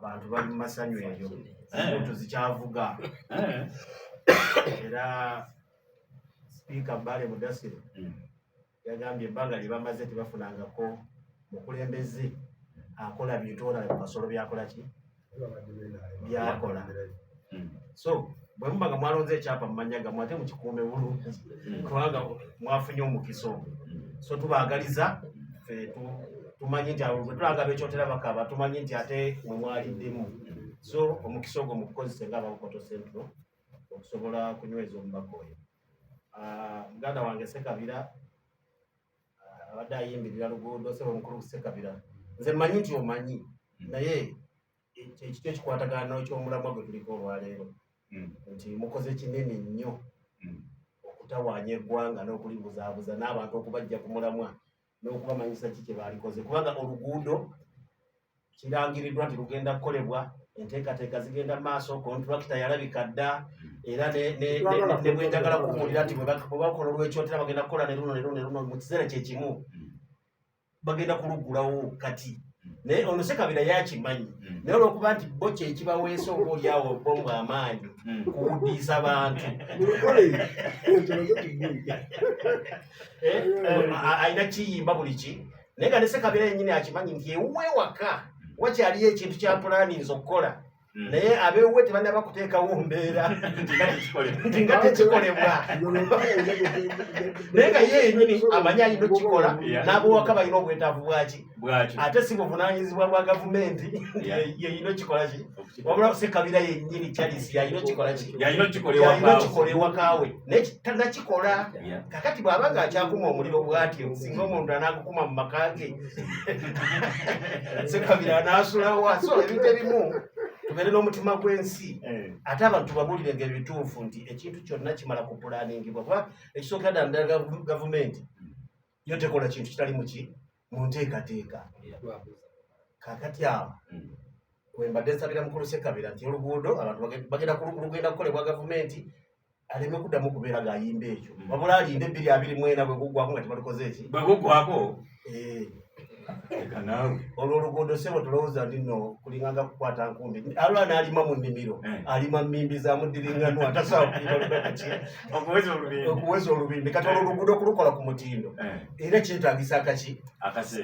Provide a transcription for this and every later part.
abantu bali mu masanyu eyo tuzikyavuga era Speaker Bale Mudasiro yagambye ebbanga lye bamaze tebafunangako mukulembeze akola bintu olala mu kasolo byakola ki byakola. So bwe mbaga mwalonze ekyapa mu manya gammwe ate mukikuume bulungi kubanga mwafunye omukisa ogwo. So tubaagaliza tumanyi nti abo bwe tulanga bekyotera bakaba tumanyi nti ate mwe mwaliddemu. So omukisa ogwo mukukozese ng'ababukoto Central okusobola kunyweza omubaka oyo. Muganda wange Sekabira abadde ayimbirira luguudo Ssebo mukulu Sekabira, nze mmanyi nti omanyi naye ekito ekikwatagana n'ekyomulamwa gwe tuliko olwaleero nti mukoze kinene nnyo okutawaanya eggwanga n'okulibuzaabuza n'abantu okubajja ku mulamwa n'okubamanyisa ki kye baalikoze, kubanga oluguudo kirangiriddwa nti lugenda kukolebwa, enteekateeka zigenda maaso, kontulakita yalabika dda era ne bwenjagala kuwulira nti bwe bakola olw'ekyotera bagenda kukola ne luno mu kiseera kye kimu bagenda kuluggulawo kati. Naye ono Sekabira yakimanyi naye olw'okuba nti bo kyekibaweesa oba oliawo bo mu Amaanyi kuwuddiisa bantu alina kiyimba buli ki, naye nga ne Sekabira yennyini akimanyi nti ewuwe waka wakyaliyo ekintu kya pulaninzi okukola naye abewuwe tebannaba kuteekawo mbeera nti nga tekikolebwa naye nga ye yennyini amanyi alina okukikola n'abawaka balina obwetaavu bwaki ate si buvunaanyizibwa bwa gavumenti yeyina okikola ki, wabula Sekabira yennyini Charles yalina okikola ki, yalina okikola ewakaawe naye tanakikola. Kakati bw'aba ng'akyakuma omuliro bw'atyo singa omuntu anaagukuma mu maka ge Sekabira anaasulawa. So ebintu ebimu tubeere n'omutima gw'ensi ate abantu tubabuulirenga ebituufu nti ekintu kyonna kimala kupulaningibwa kuba ekisookera ddala gavumenti yo tekola kintu kitali mu nteekateeka. Kaakati awo we mbadde nsabira mukulu Sekabira nti oluguudo abantu bagenda lugenda kukolebwa gavumenti aleme kuddamu kubeera ng'ayimba ekyo wabula alinde 2024 bwe guggwako nga tebalukoze eki bwe guggwako olwo oluguudo Ssebo tulowooza nti nno kulinganga kukwata nkumbi alwa n'alima mu nnimiro alima mmimbi za muddiringanwa tasobola kulima luki okuweza olubimbi. Kati olwo oluguudo kulukola ku mutindo era kyetaagisa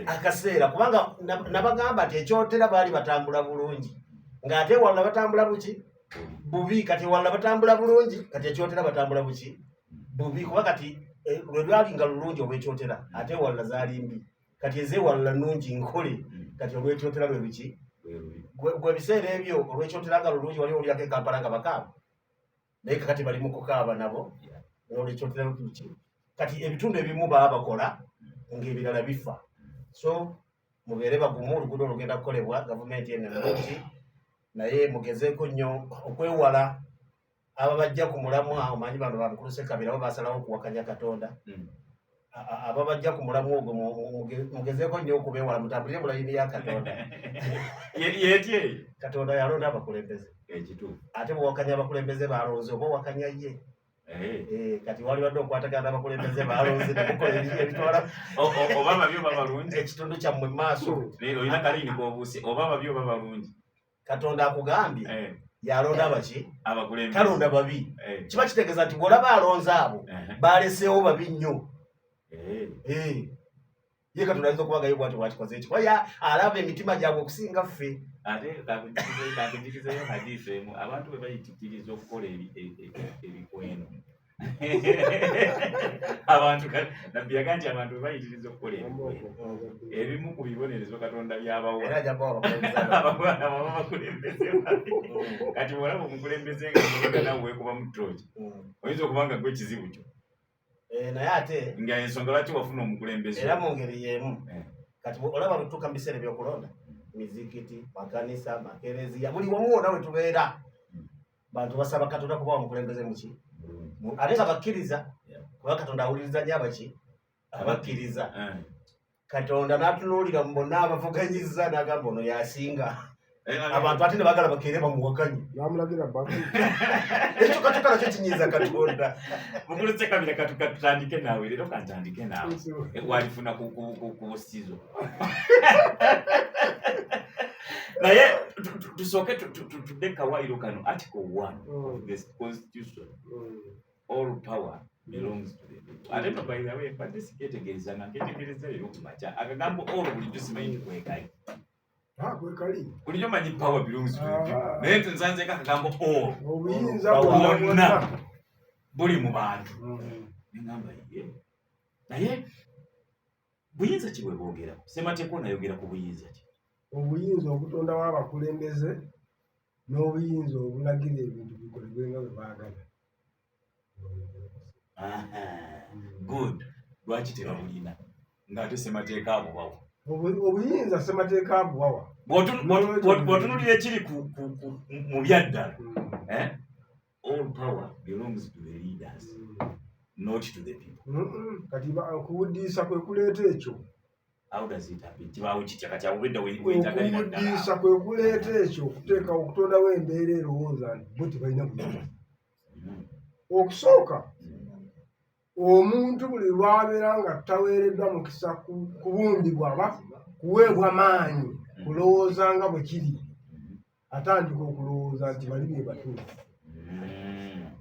akaseera kubanga nabagamba nti ekyotera baali batambula bulungi ng'ate ewalala batambula buki bubi, kati ewalala batambula bulungi kati ekyotera batambula buki bubi kuba kati lwe lwali nga lulungi obwekyotera ate ewalala zaali mbi kati ezeewalala nnungi nkole kati olw'ekyotera lwe biki gwe biseera ebyo olw'ekyotera nga lulungi wali olyako Kampala nga bakaaba naye kakati bali mu kukaaba nabo olw'ekyotera luki kati ebitundu ebimu baba bakola ng'ebirala bifa. So mubeere bagumu, oluguudo olugenda kukolebwa gavumenti ennungi naye mugezeeko nnyo okwewala aba bajja ku mulamwa. Omanyi bano bamukulu Sekabira bo basalawo okuwakanya Katonda aba bajja ku mulamwa ogwo mugezeeko nnyo okubeewala mutambulire mu layini ya Katonda. Yetye Katonda yalonda abakulembeze ate bwewakanya abakulembeze balonze oba owakanya ye kati wali wadde okwatagana n'abakulembeze balonze nemukola ebitwala oba babyo babalungi ekitundu kyammwe mu maaso olina kalini k'obuusi oba babyo babalungi. Katonda akugambye yalonda abaki talonda babi kiba kitegeeza nti bw'olaba alonze abo baleseewo babi nnyo. Ye Katonda ayinza okubagayo bwati bwakikoze ekyo oya alaba emitima gyabwe okusinga ffe. Ate kakujikizeyo hadiisi emu abantu bwe bayitikiriza okukola ebikweno abantu nabbi yaga nti abantu bwe bayitiriza okukola ebimu ku bibonerezo Katonda byabawa abakulembeze kati bw'olaba omukulembeze nga nawe weekuba mu ttooki oyinza okuba nga gwe ekizibu kyo naye ate nga ensonga lwaki wafuna omukulembeze era mu ngeri y'emu. Kati olaba lutuuka mu biseera ebyokulonda mizikiti makanisa makereziya buli wamu wonna we tubeera bantu basaba Katonda kuba omukulembeze muki ate nga bakkiriza kuba Katonda awuliriza nnyo abaki abakkiriza. Katonda n'atunuulira mu bonna abavuganyizza n'agamba ono yasinga abantu ate ne bagala bakeere bamuwakanye n'amulagira bbaku ekyo katuka nakyo kinyiiza Katonda. Mukulu Sekabira katutandike naawe leero kantandike naawe walifuna ku busizo naye tusooke tudeka wairo kano article 1 of the constitution. All power belongs to the people. Ate no by the way but this ketegereza na ketegereza yo kumacha akagambo all bulijjo simanyi kwekali. Kwekali. Bulijjo manyi power belongs to the people. Naye tunzanze akagambo all. Obuyinza bwonna buli mu bantu. Ngamba ye. Naye buyinza kiwe boogera. Semateeko nayogera ku buyinza ki? Obuyinza obutonda w'abakulembeze n'obuyinza obulagira ebintu bikolebwe nga bwe baagala. Good. Lwaki tebabulina ng'ate semateeka abo bawa? Obuyinza semateeka abo bawa. Bw'otunuulira ekiri mu byaddala, all power belongs to the leaders, not to the people. Kati okuwuddiisa kwe kuleeta ekyo. How does it happen? Kibaawo kitya kati abo bedda w'entagalira ddala. Okuwuddiisa kwe kuleeta ekyo okuteeka okutondawo embeera erowooza nti bo tebalina buyinza. Okusooka omuntu buli lwabeera nga taweereddwa mukisa kubumbibwa aba kuweebwa maanyi kulowooza nga bwe kiri atandika okulowooza nti bali bye batuufu.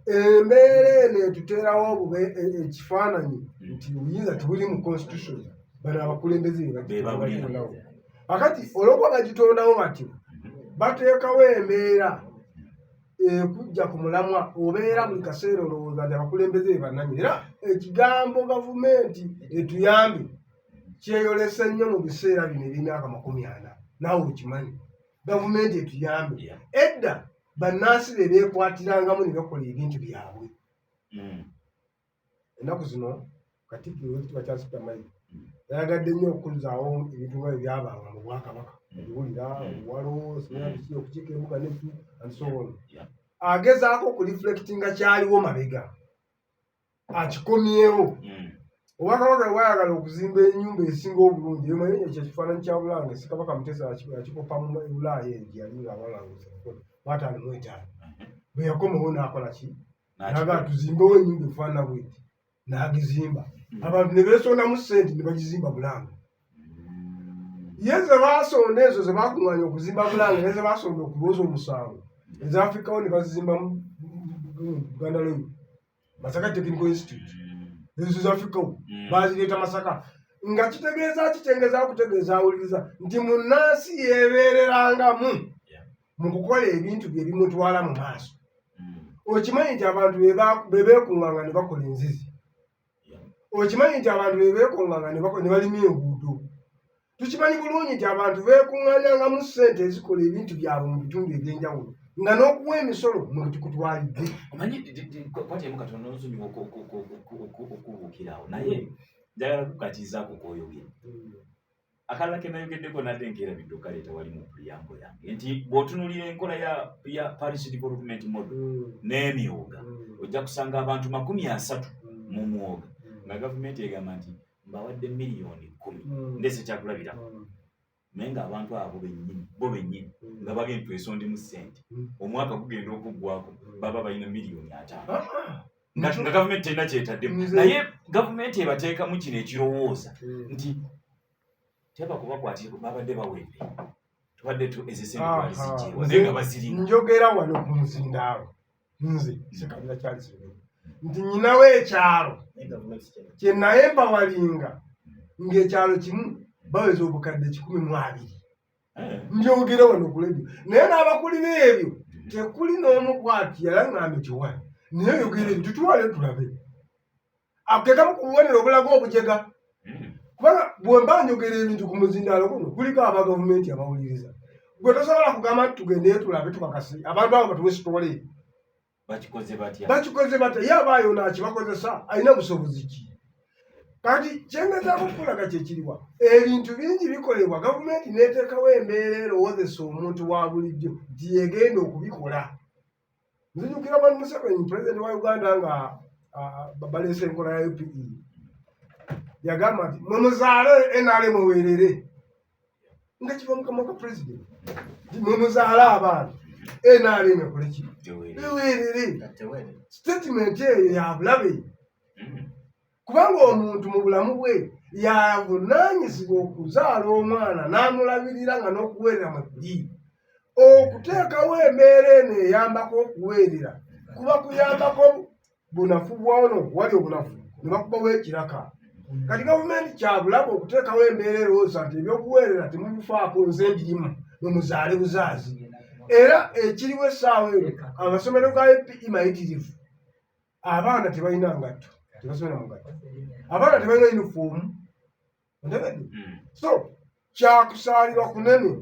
Embeera eno etuteerawo ekifaananyi nti obuyinza tebuli mu constitution bano abakulembeze bebagitondawo. Akati olwokuba bagitondawo batyo bateekawo embeera kujja ku mulamwa obeera buli kaseera olowooza nti abakulembeze bannanyi. Era ekigambo gavumenti etuyambe kyeyolesa nnyo mu biseera bino eby'emyaka 40. Naawe okimanyi gavumenti etuyambe. Edda bannansi be beekwatirangamo ne bakola ebintu byabwe. Ennaku zino Katikkiro w'ekitiibwa Charles Peter yayagadde nnyo okuzaawo ebintu nga byabanga mu Bwakabaka. Ebiwulira, obuwalo, sinabiki okukiika embuga n'ebintu and so on. Agezaako okuriflectinga kyaliwo mabega. Akikomyewo. Obwakabaka bwayagala okuzimba ennyumba esinga obulungi. Emanyi ekyo ekifaananyi kya Bulange Ssekabaka Mutesa akikopa mu Bulaaya eyo gye yali ng'abalanguza mw'ataano mu etaano. Bwe yakomawo n'akola ki? N'agamba tuzimbewo ennyumba efaanana bw'eti. N'agizimba. Abantu ne beesondamu ssente ne bagizimba Bulange. Ye ze baasonda ezo ze baakuŋŋaanya okuzimba Bulange ne ze baasonda okulooza omusango ezaafrikawo ne bazizimba mu Buganda Land Masaka Technical Institute. Ezo z'Afrikawo baazireeta Masaka. Nga kitegeeza kutegeeza awuliriza nti munnansi yeebeererangamu mu kukola ebintu bye bimutwala mu maaso. Okimanyi nti abantu be beekuŋŋaanga ne bakola enzizi. Okimanyi nti abantu be beekuŋŋaanga ne balima enguudo. Tukimanyi bulungi nti abantu beekuŋŋaanyangamu ssente ezikola ebintu byabwe mu bitundu eby'enjawulo nga n'okuwa emisolo mu tukutwalidde. Omanyi kwatemu katono nsonyiwa okubuukirawo naye njagala kukatizaako kw'oyogera. Akalala ke nayogeddeko nadde nkeerabidde okaleeta wali mu puliyambo yange nti bw'otunuulira enkola ya parish development model n'emyoga ojja kusanga abantu 30 mu mwoga nga gavumenti egamba nti mbawadde miliyoni 10 ndese kyakulabirako naye ng'abantu abo bennyini nga bagenda twesondi mu ssente omwaka gugenda okuggwako baba balina miliyoni 5 nga gavumenti terina kyetaddemu. Naye gavumenti ebateekamu kino ekirowooza nti teba kubakwatira babadde bawedde tubadde ezisente twali zijjeewa naye nga bazirina. Njogera wano ku Muzindaalo nze Ssekabira Charles nti nyinawo ekyalo kye naye mbawalinga ng'ekyalo kimu baweza obukadde 12. Njogera wano ku ledio naye n'abakulira ebyo tekuli n'omu kwati yalaŋŋambe kiwani naye yogera ebyo tutuwale tulabe akekamu ku bubonero obulaga obujega. Kubanga bwe mba njogera ebintu ku Muzindaalo kuno kuliko aba gavumenti abawuliriza. Gwe tosobola kugamba nti tugendeyo tulabe tukakase abantu abo batuwe sitole. Bakikoze batya ye abaayo nakibakozesa alina busobozi ki? Kati kyengezaako okulaga kyekiriwa ebintu bingi bikolebwa gavumenti n'eteekawo embeera erowoozesa omuntu wa bulijjo nti yegenda okubikola. Nzijukira Mwami Museveni pulezidenti wa Uganda nga baleese enkola ya UPE yagamba nti mumuzaale NRM weerere nga kiva mu kamwa ka pulezidenti nti mumuzaale abaana NRM ekole ki eweerere. Statement eyo ya bulabe kubanga omuntu mu bulamu bwe yavunaanyizibwa okuzaala omwana n'amulabirira nga n'okuweerera mwe kuli. Okuteekawo embeera eno eyambako okuweerera kuba kuyambako bunafu bwono wali obunafu ne bakubawo ekiraka. Kati gavumenti kyabulabe okuteekawo embeera erowooza nti ebyokuweerera temubifaako nze mbirimu mumuzaale buzaazi. Era ekiriwo essaawa eno amasomero ga EPE mayitirivu. Abaana tebalina ngatto, tebasomera mu ngatto. Abaana tebalina yunifoomu. So kyakusaalirwa kunene.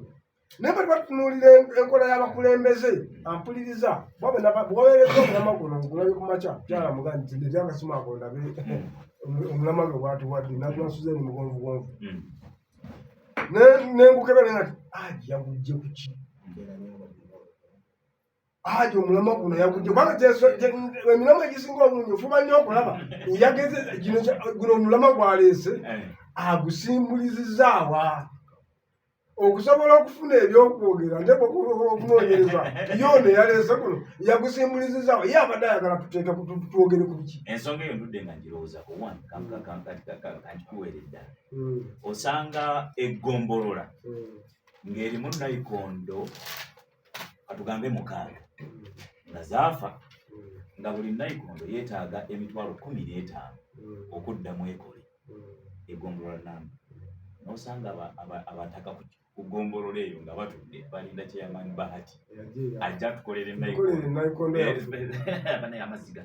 Naye bwe batunuulira enkola y'abakulembeze ampuliriza bwaweereza omulama guno ngulabe ku makya kyala mugandi nti ndetya akasimu ako ndabe omulama gwe bwatuwadde natwasuze ni mugonvugonvu. Nengukebera nga aji yagujje ku ki? Aji omulama guno yagujje kubanga emiramwa egisinga obulungi ofuba nnyo okulaba yageze guno omulama gwaleese agusimbulizizaawa okusobola okufuna ebyokwogera ndeko okunoonyereza yono yaleese kuno yagusimbulizizaawo ye abadde ayagala tuteeka twogere ku biki. Ensonga eyo ndudde nga ngirowoozako kankikuweere ddala. Osanga eggombolola ng'erimu nayikondo katugambe 6 nga zaafa nga buli nayikondo yeetaaga emitwalo 15 okuddamu ekole eggombolola namba. N'osanga abataka kugombolola eyo nga batudde balinda kyeyamaanyi Bahati ajja tukolere nayikondo amaziga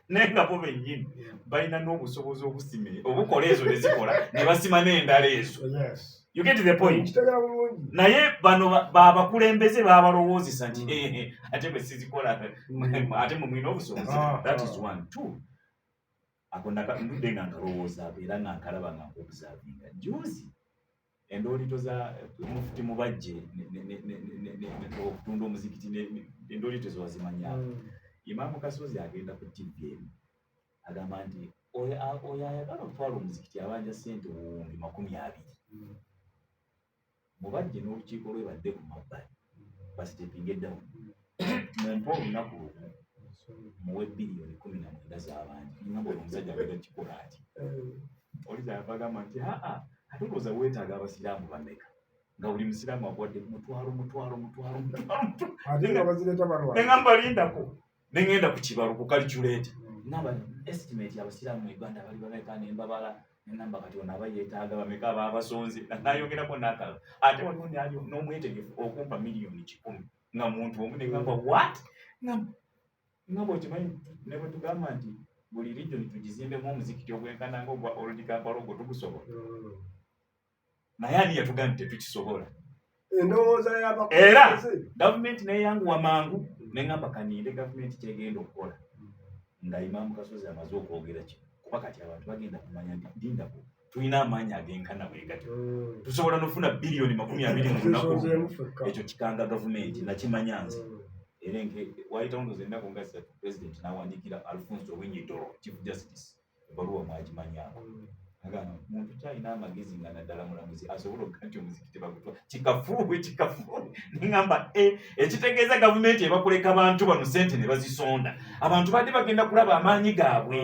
naye nga bo bennyini balina n'obusobozi obusime obukola ezo ne zikola ne basima n'endala ezo. You get the point? Naye bano babakulembeze babalowoozesa nti ate bwe sizikola ate mumwina obusobozi. That is 1. 2 akondaka ndudde nga nkalowooza era nga nkalaba nga nkobuzaavinga juzi endoolito za mufuti mubajje okutunda omuzikiti endoolito ezo wazimanyako. Imaamu Kasozi agenda ku TV agamba nti oyo ayagala okutwala omuzikiti abanja ssente 20,000. Mubajje n'olukiiko lwebadde ku mabbali basitepinga eddawo mumpa olunaku lumu muwe biliyoni 19 z'abantu. Ngamba omusajja agenda kikola ati oliza yavagamba nti ate olowooza weetaaga abasiraamu bameka nga buli musiraamu awadde mutwalo. Neŋŋamba lindako neŋŋenda ku kibalo ku calculator ngamba estimate y'abasiraamu mu Uganda bali bameka nembabala neŋŋamba kati ono aba yeetaaga bameka aba abasonze nayogerako n'akala ate waliwo nali n'omwetegefu okumpa miliyoni 10 nga muntu omu. Neŋŋamba what? Ngamba okimanyi ne bwe tugamba nti buli region tugizimbemu omuzikiti ogwenkana ng'ogwa Old Kampala ogwo tugusobola. Naye ani yatugamba nti tetukisobola? Endowooza era gavumenti neyanguwa mangu neŋŋamba kaninde gavumenti kyegenda okukola nga Imaamu Kasozi amaze okwogera kino kuba kati abantu bagenda kumanya nti lindako tulina amaanyi agenkana bwe gatyo tusobola n'ofuna biliyoni 20 mu lunaku. Ekyo kikanga gavumenti nakimanya nze. Era wayitawo ndoze ennaku nga 3 President n'awandiikira Alfonso Owiny-Dollo Chief Justice ebbaluwa mwagimanyako agamba muntu kyalina amagezi nga naddala mulamuzi asobola okuga nti omuzikiti bagutwa kikafuuwe. Neŋŋamba ekitegeeza gavumenti ebakuleka abantu bano ssente ne bazisonda abantu badde bagenda kulaba amaanyi gaabwe.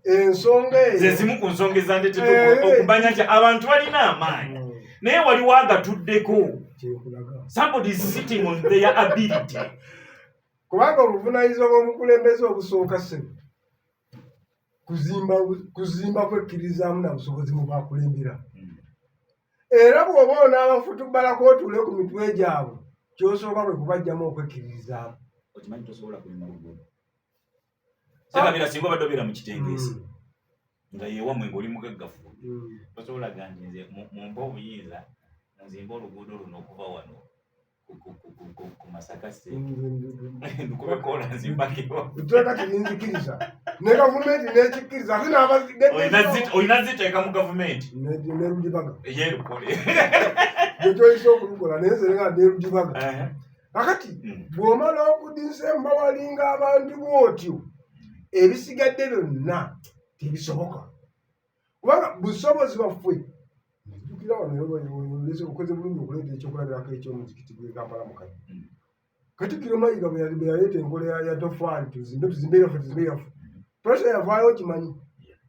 Ensonga eyo ze zimu ku nsonga ezandetedde okumanya nti abantu balina amaanyi naye waliwo agatuddeko. Somebody is sitting on their ability. Kubanga obuvunaanyizibwa bw'omukulembeze obusooka ssebo kuzimba kwekkirizaamu na busobozi mu bakulembera. Era bw'oba onaabafutubalako otuule ku mitwe gyabwe ky'osooka kwe kubajjamu okwekkiririzaamu. Okimanyi tosobola kulima luguudo. Sekabira singa obadde obeera mu kitengeesi nga yeewamwe ng'oli mugaggafu tosobola gandi nze mumpa obuyinza nzimba oluguudo luno okuva wano ku Masakase nkubekoola nzimbakiro. Tuteeka tebinzikiriza ne gavumenti n'ekikkiriza ate olina ziteeka mu gavumenti n'erudibaga yerukole gyekyoyisa okulukola naye nze nga n'erudibaga. Kakati bw'omala okudinsa embawalinga abantu bw'otyo ebisigadde byonna tebisoboka kubanga busobozi bwaffe jjukira wano okoze bulungi okuleeta ekyokulabirako ekyomuzikiti gwe Kampala mukati. Katikkiro Mayiga bwe yaleeta enkola ya tofaali tuzimbe yaffe pressure yavaayo kimanyi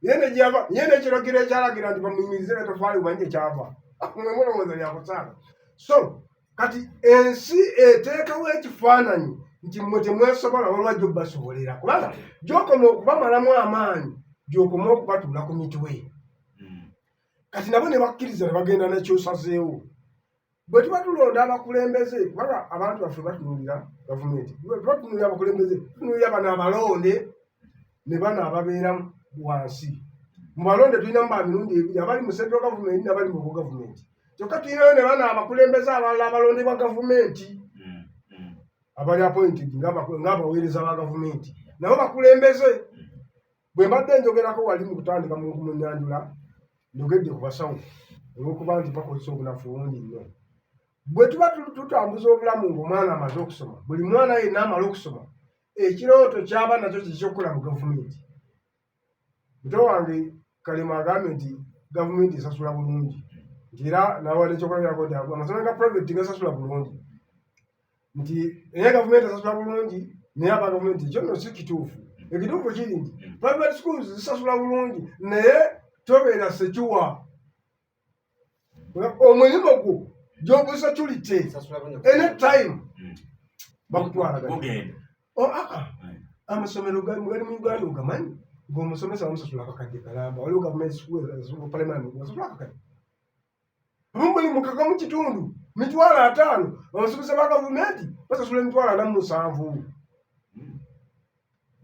yene gyava yene kiragiro ekyalagira nti bamuyimirize etofaali umanye ekyava mulowooza lyakusaana. So kati ensi eteekawo ekifaananyi nti mmwe temwesobola waliwo gyo basobolera kubanga gyokoma okubamalamu amaanyi gyokoma okubatuula ku mitwe. Kati nabo ne bakkiriza ne bagenda nekyosazeewo. Bwe tuba tulonda abakulembeze kubanga abantu baffe batunuulira gavumenti batunuulira abakulembeze tunuulira bano abalonde ne bano ababeera wansi. Mu balonde tulinamu ba mirundi ebiri abali mu central government n'abali mu gavumenti. Kyokka tulinayo ne bano abakulembeze abalala abalondebwa gavumenti abali appointed ng'abaweereza ba gavumenti nabo bakulembeze. Bwe mbadde njogerako wali mu kutandika mu Nyanjula njogedde ku basawo olw'okuba nti bakozesa obunafu bungi nnyo. Bwe tuba tutambuza obulamu ng'omwana amaze okusoma buli mwana yenna amala okusoma ekirooto kyaba nakyo kikyokukola mu gavumenti. Muto wange Kalema agambye nti gavumenti esasula bulungi nti era nawadde ekyokulabirako nti amasomero ga private gasasula bulungi nti naye gavumenti esasula bulungi naye aba gavumenti ekyo nno si kituufu. Ekituufu kiri nti private schools zisasula bulungi naye tobeera sekiwa omulimu gwo gy'obusacurity anytime bakutwala amasomero gali mu Uganda ogamanyi ng'omusomesa bamusasula akakadde kalamba waliwo gavumenti school primary basasula akakadde buli mukaka mu kitundu mitwalo 5 abasomesa ba gavumenti basasula emitwalo 47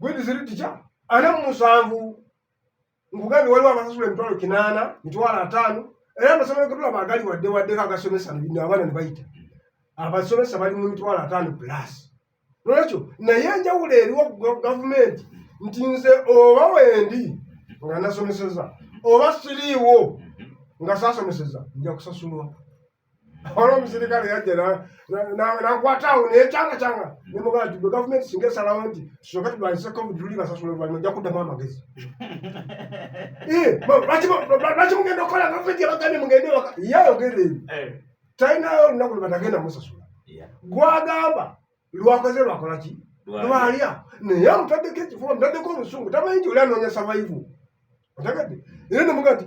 gwedi ziri tica 47 nkugambye waliwo abasasula emitwalo 8 mitwalo 5 era amasomero getulaba agali waddewaddeko agasomesa abaana ne bayita abasomesa bali mu mitwalo 5 plus. Lwekyo naye enjawulo eriwo gavumenti nti nze oba wendi nga nasomeseza oba siriiwo nga saasomeseza nja kusasulwa. Olwo omusirikale yajja nakwataawo nekyanga nemugamba nti bwe gavumenti singa esalawo nti tusooke tulwanyise covid tuli basasula oluvannyuma ojja kuddamu amagezi. Lwaki mugenda okukola gavumenti yabagambye mugende ewaka yayogera ebyo talinayo olunaku lwe batagenda musasula. Gwagamba lwakoze lwakolaki lwalya naye amutaddeko ekifuba mutaddeko obusungu tamanyi nti oli anoonya survival otegedde. Era nemugamba nti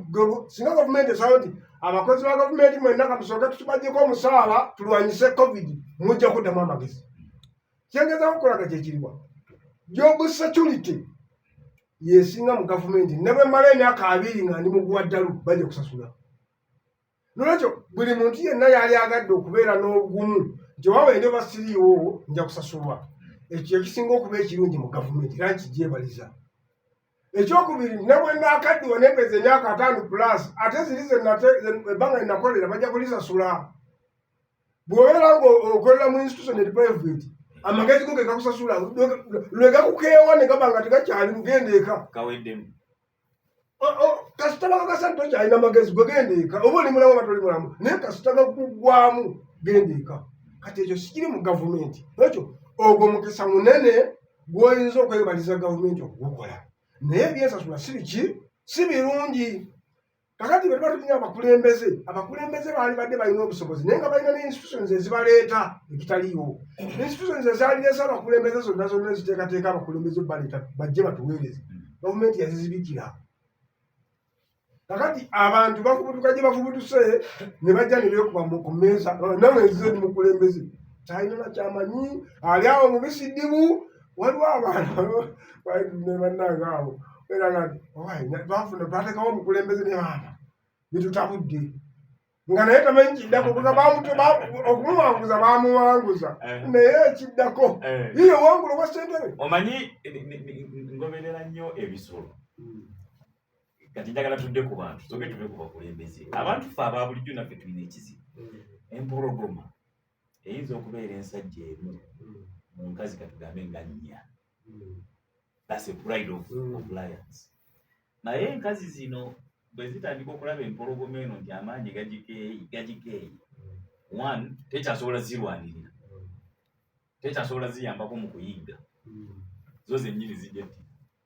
singa gavumenti esalawo nti abakozi ba gavumenti mwenna katusooke tutubagyeko omusaala tulwanyise covid mujja kuddamu amagezi. Kyengezaako okulaga kyekiriwa job security yesinga mu gavumenti ne bwe mmala emyaka 2 nga ndi muguwa ddalu bajja kusasula. Nolwekyo buli muntu yenna yali agadde okubeera n'obugumu nti wawende basiriiwo nja kusasulwa. Ekyo ekisinga okuba ekirungi mu gavumenti era kigyebaliza. Ekyokubiri ne bwe naakaddiwa nempeza emyaka 5 plus ate ziri ebbanga linakolera bajja kulisasula. Bw'obeera ng'okolera mu institution private amagezi go ge gakusasula lwe gakukeewa ne gaba nga tegakyali mugenda eka kaweddemu kasita bakakasa tokyalina magezi gwe genda eka oba oli mulamu oba toli mulamu naye kasita gakuggwamu genda eka. Kati ekyo sikiri mu gavumenti. Ekyo ogwo mukisa munene gw'oyinza okwebaliza gavumenti okugukola naye ebyensasula si birungi. Kakati bwe tuba tulina abakulembeze baali badde balina obusobozi naye nga balina ne institutions ezibaleeta ekitaliiwo. Institutions ezalireesa abakulembeze zonna eziteekateeka abakulembeze baleeta bajje batuweereze gavumenti yazizibikira. Kakati abantu bafubutuka gye bafubutuse ne bajja ne beekuba ku mmeeza nawe nzize ndi mukulembeze talina nakyamanyi ali awo mubisi ddibu waliwo abantu ne bannange awo era nga bafuna bateekawo omukulembeze ne baana bitutabudde nga naye tamanyi kiddako okumuwanguza bamuwanguza naye ekiddako yiyo wangula obwa ssentebe. Omanyi ngoberera nnyo ebisolo kati njagala tudde ku bantu soke tuve ku bakulembeze. Abantu ffe aba bulijjo naffe tulina ekizibu. Empologoma eyinza okubeera ensajja emu mu nkazi katugambe nga 4. That's a pride of lions. Naye enkazi zino bwe zitandika okulaba empologoma eno nti amaanyi gagikeeyi 1 tekyasobola zirwanirira tekyasobola ziyambako mu kuyigga zo zennyini zijja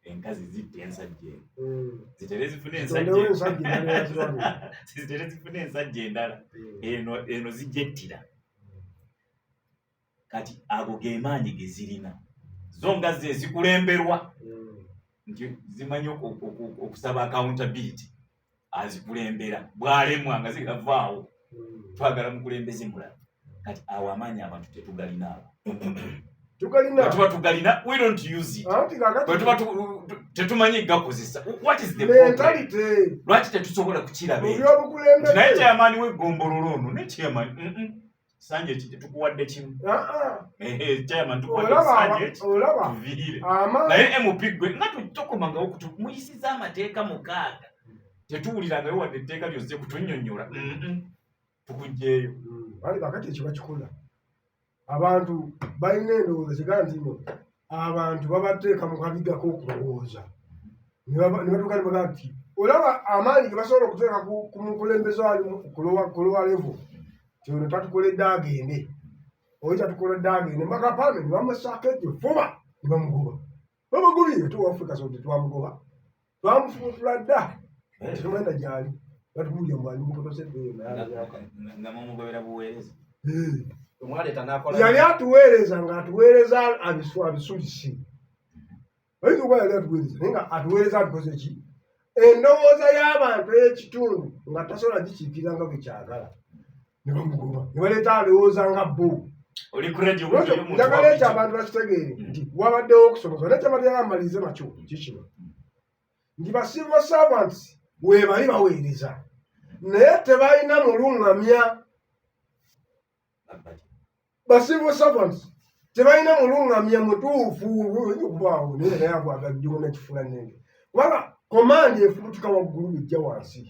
ti enkazi zitte ensajja eno zitere zifune ensajja endala eno zijjettira. Kati ago ge maanyi ge zirina zo nga ze zikulemberwa nti zimanyi okusaba accountability azikulembera bwalemwa nga zigavaawo twagala mukulembeze mulala kati awo amaanyi abantu tetugalina abo tugalina we don't use it tetumanyi gakozesa what is the problem lwaki tetusobola kukiraba naye kyamaani wegombololo ono ne kyamaani sanje tetukuwadde kimu kyamaani tukuwadde sanje tuviire naye MP gwe nga tutokomangawo muyisiza amateeka mukaaga tetuwulirangayo wadde etteeka lyozze kutunnyonnyola tukugjeeyo kakati ekyo bakikola abantu balina endowooza kigaa nti no abantu babateeka mu kabiga k'okulowooza ne batuuka ne bagaa nti olaba amaanyi ge basobola okuteeka ku mukulembeze ali kulowa levo kyono tatukoledde agende oyo tatukoledde agende mbakapame ne bamusaako ekyo fuba ne bamugoba bamugubiye tuwafrika sote twamugoba twamufuutula dda tetumanyina gyali batubuulya mbali mukotoseddeyo nga mumugobera buweereza yali atuweereza ng'atuweereza abisulisi ayinza okuba yali atuweereza naye nga atuweereza abikoze ki endowooza y'abantu ey'ekitundu nga tasobola gikiikirira nga bwe kyagala ne bamugoba ne baleeta alowooza nga bo njagala ekyo abantu bakitegeere nti wabaddewo okusomesa naye kyabatera amalirize nakyo kikino nti ba civil servants weebali baweereza naye tebalina mulungamya ba civil servants tebalina mulungamya mutuufu okubaawo naye naye agwagajjugo nekifula nenge kubanga komandi efubutuka waggulu bijja wansi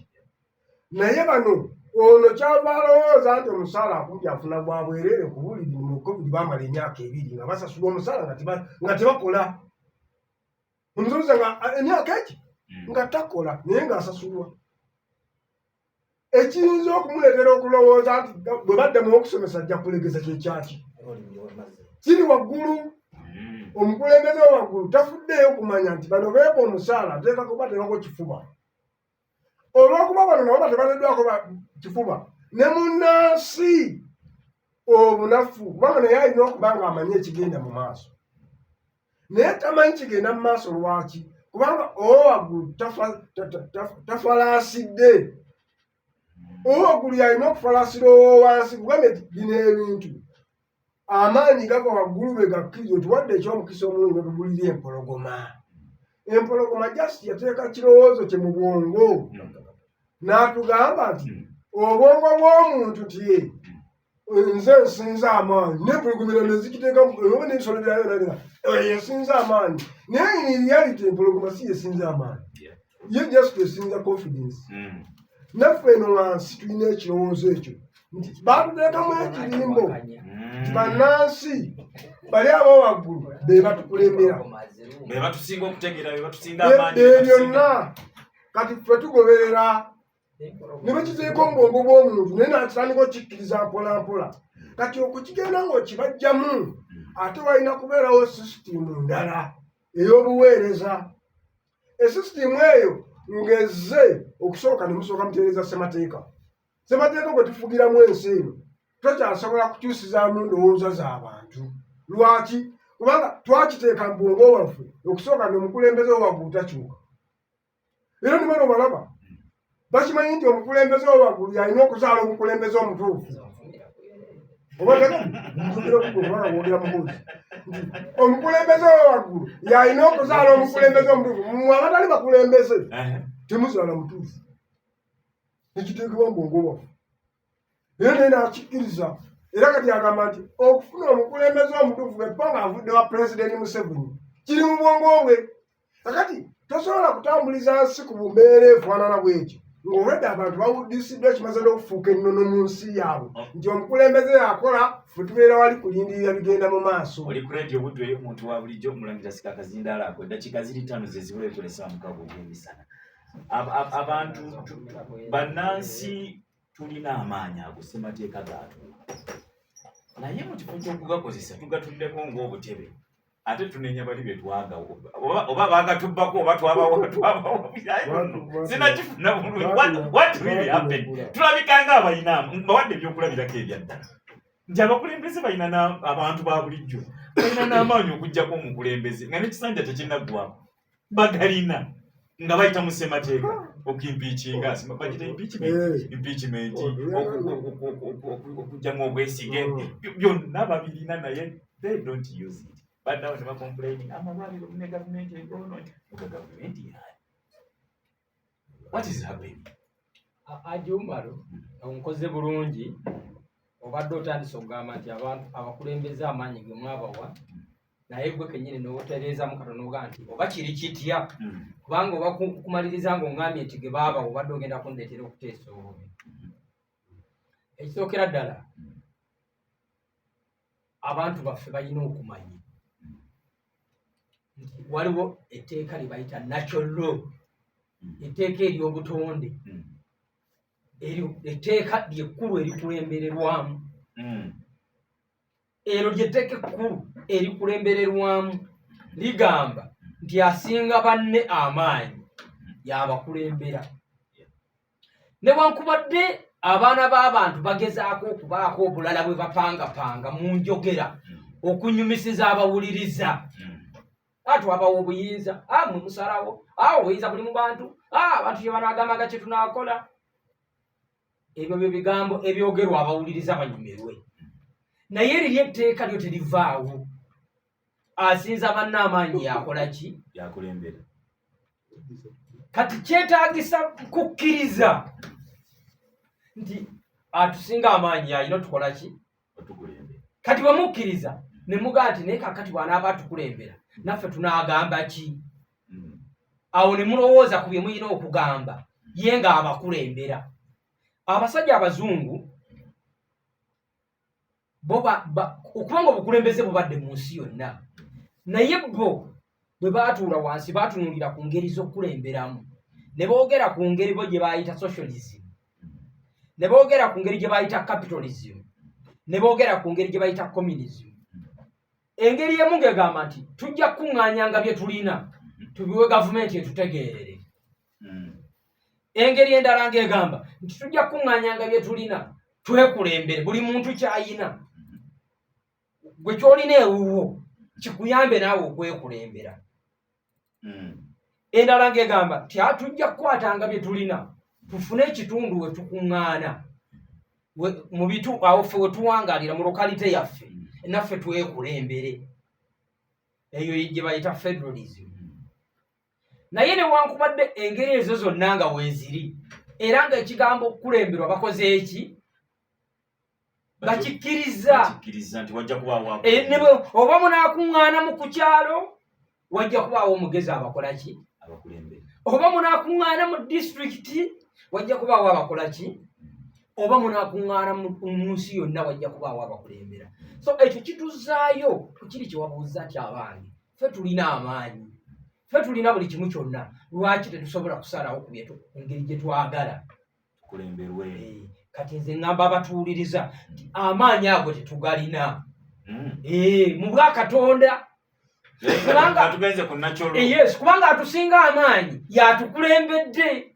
naye bano ono kyava alowooza nti omusaala akumpi afuna gwa bwereere ku buliri mu covid bamala emyaka 2 nga basasula omusaala nga tebakola omusomesa nga emyaka eki nga takola naye ng'asasulwa ekiyinza okumuleetera okulowooza nti bwe baddamu okusomesa ajja kulegeza kyekyaki kiri waggulu omukulembeze waggulu tafuddeeyo kumanya nti bano beeka omusaala ateeka kubateekako kifuba olw'okuba bano nabo batebaleddwako kifuba ne munnansi obunafu kubanga naye alina okuba nga amanye ekigenda mu maaso naye tamanyi kigenda mu maaso lwaki kubanga owaggulu tafalaasidde owaggulu yalina okufalaasira owowansi kugambe bino ebintu amaanyi gava waggulu be gakkiriza tuwadde ekyomukisa omulungi notugulira empologoma just yateeka kirowoozo kye mu bwongo n'atugamba nti obwongo bw'omuntu tiye nze nsinza amaanyi n'empologomera nezikiteeka n'ebisolo byayo yesinza amaanyi naye in reality empologoma si yesinza amaanyi ye just esinza confidence naffe eno wansi tulina ekirowoozo ekyo nti batuteekamu ekirimbo nti bannansi bali abo waggulu be batukulembera bebatusinga okutegeera bebatusinga amaanyi byonna kati ffe tugoberera ne bakiteeka omubwongo bw'omuntu naye nakitandika okikkiriza mpolampola kati okukigenda ng'okibajjamu ate walina kubeerawo sisitimu ndala ey'obuweereza esisitimu eyo ngezze okusooka ne musooka muteereza ssemateeka gwe tufugiramu ensi eno tokyasobola kukyusizaamu ndowooza z'abantu lwaki kubanga twakiteeka mu bwongo waffe okusooka n'omukulembeze waggulu takyuka era nimano balaba bakimanyi nti omukulembeze waggulu yalina okuzaala omukulembeze omutuufu omukulembeze waggulu yalina okuzaala omukulembeze omutuufu mmwe abatali bakulembeze temuzaala mutuufu nekiteekebwa mbwongo waffe era naye nakikkiriza era kati agamba nti okufuna omukulembeze omutuufu bwepanga avudde wa pulezidenti Museveni kiri mu bwongo bwe kakati tosobola kutambuliza nsi ku mbeera efaanana bwekyo ng'olwedde abantu bawuddisiddwa kimaze n'okufuuka ennono mu nsi yaabwe nti omukulembeze yakola ffe tubeera wali kulindirira bigenda mu maaso oli ku radio buddu eyo omuntu wa bulijjo omulangira Sikaakazindaala ako eddakiika ziri 5 ze zibula ekolesa mukago ogw'emisana abantu bannansi tulina amaanyi ago ssemateeka gaatuula naye mu kifo ky'okugakozesa tugatuddeko ng'obutebe ate tunenya bali betwaga oba bagatubbako oba sinakifuna bulungi what really happened tulabikanga abayinamu bawadde ebyokulabirako ebyaddala nti abakulembeze balina abantu ba bulijjo balina n'amaanyi okugjako omukulembeze nga nekisanja tekinaggwako bagalina nga bayita mu ssemateeka okimpiikinga bagita impeachment okujjamu obwesige byonna babirina naye they don't use it but now never complaining amalwaliro ne gavumenti egono gavumenti yayo. What is happening? Ajumaro onkoze bulungi obadde otandise okugamba nti abantu abakulembeze amaanyi ge mwabawa naye gwe kennyini n'otereeza mu katono oga nti oba kiri kitya kubanga oba kumaliriza ng'ongambye nti ge baaba obadde ogenda kundeetera okuteesa obubi. Ekisookera ddala abantu baffe balina okumanya nti waliwo etteeka lye bayita natural law, etteeka ery'obutonde, etteeka lyekkulu erikulembererwamu. Ero lyetteeka ekkulu erikulembererwamu ligamba nti asinga banne amaanyi y'abakulembera. Newankubadde abaana b'abantu bagezaako okubaako obulala bwe bapangapanga mu njogera okunyumisiza abawuliriza. Atwabawo obuyinza, mwe musalawo, obuyinza buli mu bantu, abantu kye banaagamba kye tunaakola. Ebyo bye bigambo ebyogerwa abawuliriza banyumirwe. Naye eriri etteeka lyo terivaawo. Asinza banne amaanyi yakola ki? Yakulembera. Kati kyetaagisa kukkiriza nti atusinga amaanyi yalina otukola ki? Otukulembera. Kati bwe mukkiriza ne mugaa nti naye kakati bw'anaaba atukulembera naffe tunaagamba ki? Awo ne mulowooza ku bye muyina okugamba ye ng'abakulembera. Abasajja abazungu okubanga obukulembeze bubadde mu nsi yonna, naye bo bwe baatuula wansi baatunuulira ku ngeri z'okulemberamu ne boogera ku ngeri bo gye baayita socialism, ne boogera ku ngeri gye baayita capitalism, ne boogera ku ngeri gye baayita communism. Engeri emu ng'egamba nti tujja kukuŋŋaanyanga bye tulina tubiwe gavumenti etutegeerere. Engeri endala ng'egamba nti tujja kukuŋŋaanyanga bye tulina twekulembere, buli muntu ky'ayina. Gwe ky'olina ewuwo kikuyambe naawe okwekulembera. Endala ng'egamba nti tujja kukwatanga bye tulina tufune ekitundu we tukuŋŋaana mu bitu awo ffe we tuwangaalira mu lokalite yaffe naffe twekulembere. Eyo gye bayita federalism. Naye newankubadde engeri ezo zonna nga weeziri era ng'ekigambo okukulemberwa bakoze eki? Bakikkiriza. Nti wajja kubaawo oba munaakuŋŋaana mu ku kyalo wajja kubaawo omugezi abakola ki? Abakulembera. Oba munaakuŋŋaana mu disitulikiti wajja kubaawo abakola ki? Oba munaakuŋŋaana mu nsi yonna wajja kubaawo abakulembera. So ekyo kituzaayo kiri kye wabuuza nti abange ffe tulina amaanyi, ffe tulina buli kimu kyonna, lwaki tetusobola kusalawo ku ngeri gye twagala tukulemberwe? Kati nze ŋŋamba abatuwuliriza nti amaanyi ago tetugalina mu bwakatonda. Tugenze ku natural. Yes, kubanga atusinga amaanyi yatukulembedde.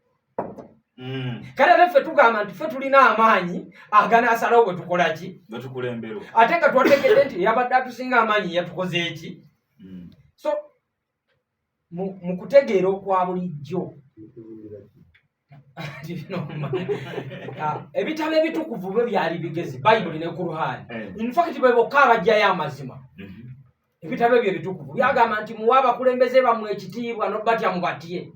Kale ate ffe tugamba nti ffe tulina amaanyi aganaasalawo bwe tukola ki? Bwe tukulemberwa. Ate nga twategedde nti yabadde atusinga amaanyi yatukoze eki? So mu kutegeera okwa bulijjo ebitabo ebitukuvu bwe byali bigezi, Bayibuli ne Kuruhaani. In fact bwe bokka abajjayo amazima. Ebitabo ebyo ebitukuvu byagamba nti muwe abakulembeze bammwe ekitiibwa n'obatya mubatye.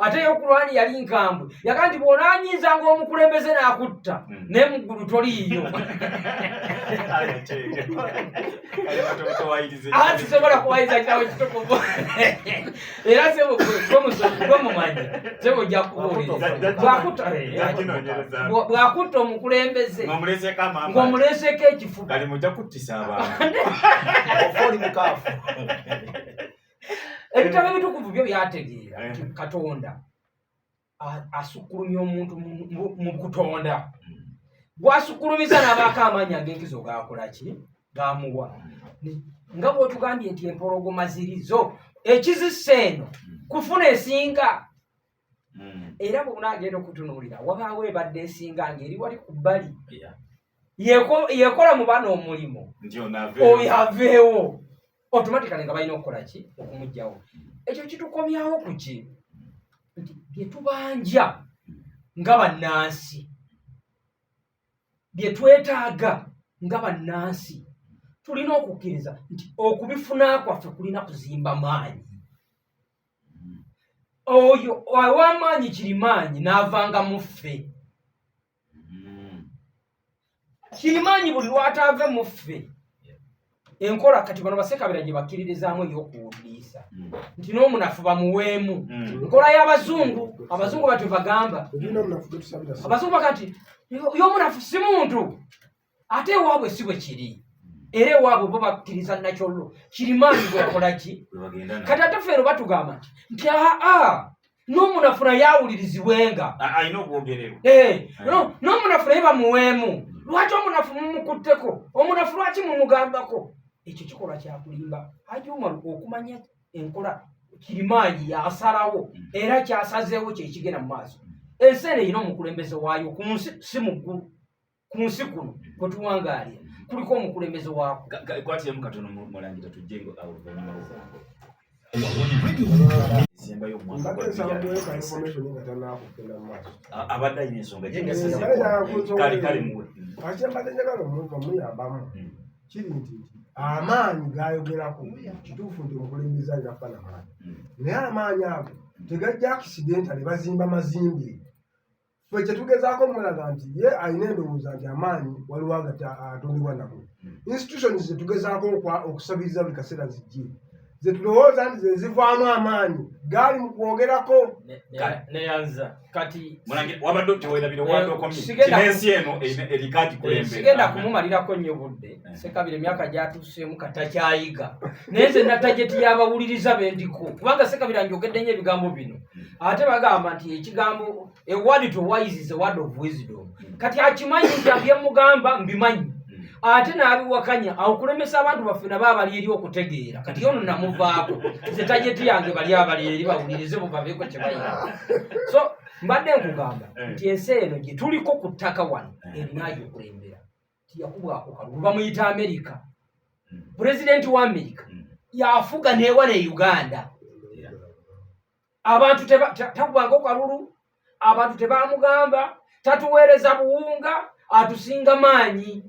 Ate Yokuruhaani yali nkambwe yaga nti bw'onaanyiizanga omukulembeze n'akutta naye mu ggulu toliiyo. Sisobola kuwayiriza kitabo kitukuvu era gwemumanyi sebo ojja kubuuliriza bw'akutta omukulembeze ng'omuleseeko ekifuba mujja kuttisa abantu. Ebitabo ebitukuvu byo byategeera nti Katonda asukkulumya omuntu mu kutonda. Bw'asukkulumiza n'abaako amaanyi ag'enkizo gaakola ki? Gaamuwa. Nga bw'otugambye nti empologoma zirizo ekizisse eno kufuna esinga. Era bw'onaagenda okutunuulira wabaawo ebadde esinga ng'eri wali ku bbali yeekola mu bano omulimu oyo aveewo automatically nga balina okukola ki? Okumuggyawo. ekyo kitukomyawo kuki nti bye tubanja nga bannansi bye twetaaga nga bannansi tulina okukkiriza nti okubifuna kwaffe kulina kuzimba maanyi. Oyo ow'amaanyi Kirimaanyi n'avanga mu ffe. Kirimaanyi buli lwataave mu ffe enkola kati bano Basekabira gye bakkiririzaamu ey'okuwuliisa nti n'omunafu bamuweemu. Nkola y'Abazungu, Abazungu batyo bagamba, Abazungu baga nti y'omunafu si muntu, ate ewaabwe si bwe kiri. Era ewaabwe bo bakkiriza nakyollo Kirimaanyi bw'akola ki. Kati ate ffe ero batugamba nti n'omunafu naye awulirizibwenga. Alina okwogererwa. N'omunafu naye bamuweemu. Lwaki omunafu mumukutteko? Omunafu lwaki mumugambako? Ekyo kikolwa kyakulimba. Ajuma okumanya enkola Kirimaanyi yasalawo era kyasazeewo kyekigenda mu maaso. Ensi eno erina omukulembeze waayo ku nsi, si mu ggulu, ku nsi kuno kwe tuwangaalira kuliko omukulembeze waako. Kwatiramu katono mulangira tujje oluvannyuma lw'okulambo. Abadde alina ensonga kale muwe. Ate mbadde njagala muyambamu kiri nti amaanyi g'ayogerako kituufu nti omukulembeze alina kuba n'amaanyi, naye amaanyi ago tegajja accidentally bazimba mazimbe. Ffe kye tugezaako mulaga nti ye alina endowooza nti amaanyi waliwo agatondebwa nago. Institutions ze tugezaako okusabiriza buli kaseera zijje, ze tulowooza nti ze zivaamu amaanyi gaali mu kwogerako. Neyanza kati wabadde teweerabire wansi eno erikaagi kulembera. Sigenda kumumalirako nnyo budde. Sekabira emyaka gyatuuseemu katakyayiga. Naye nze natageti y'abawuliriza bendiko. Kubanga Sekabira njogedde nnyo ebigambo bino. Ate bagamba nti ekigambo a word to wise is a word of wisdom. Kati akimanyi nti abyemugamba mbimanyi. Ate n'abiwakanya okulemesa abantu baffe nabo abali eri okutegeera. Kati ono namuvaako. Nze tageti yange bali eri bawulirize bubabeeko kye bayina. So mbadde nkugamba nti ensi eno gye tuliko ku ttaka wano erinayo okulembera. Tiyakubwako kalulu bamuyita Amerika. Pulezidenti wa Amerika yafuga neewa ne Uganda. Abantu takubangako kalulu, abantu tebamugamba, tatuweereza buwunga, atusinga maanyi.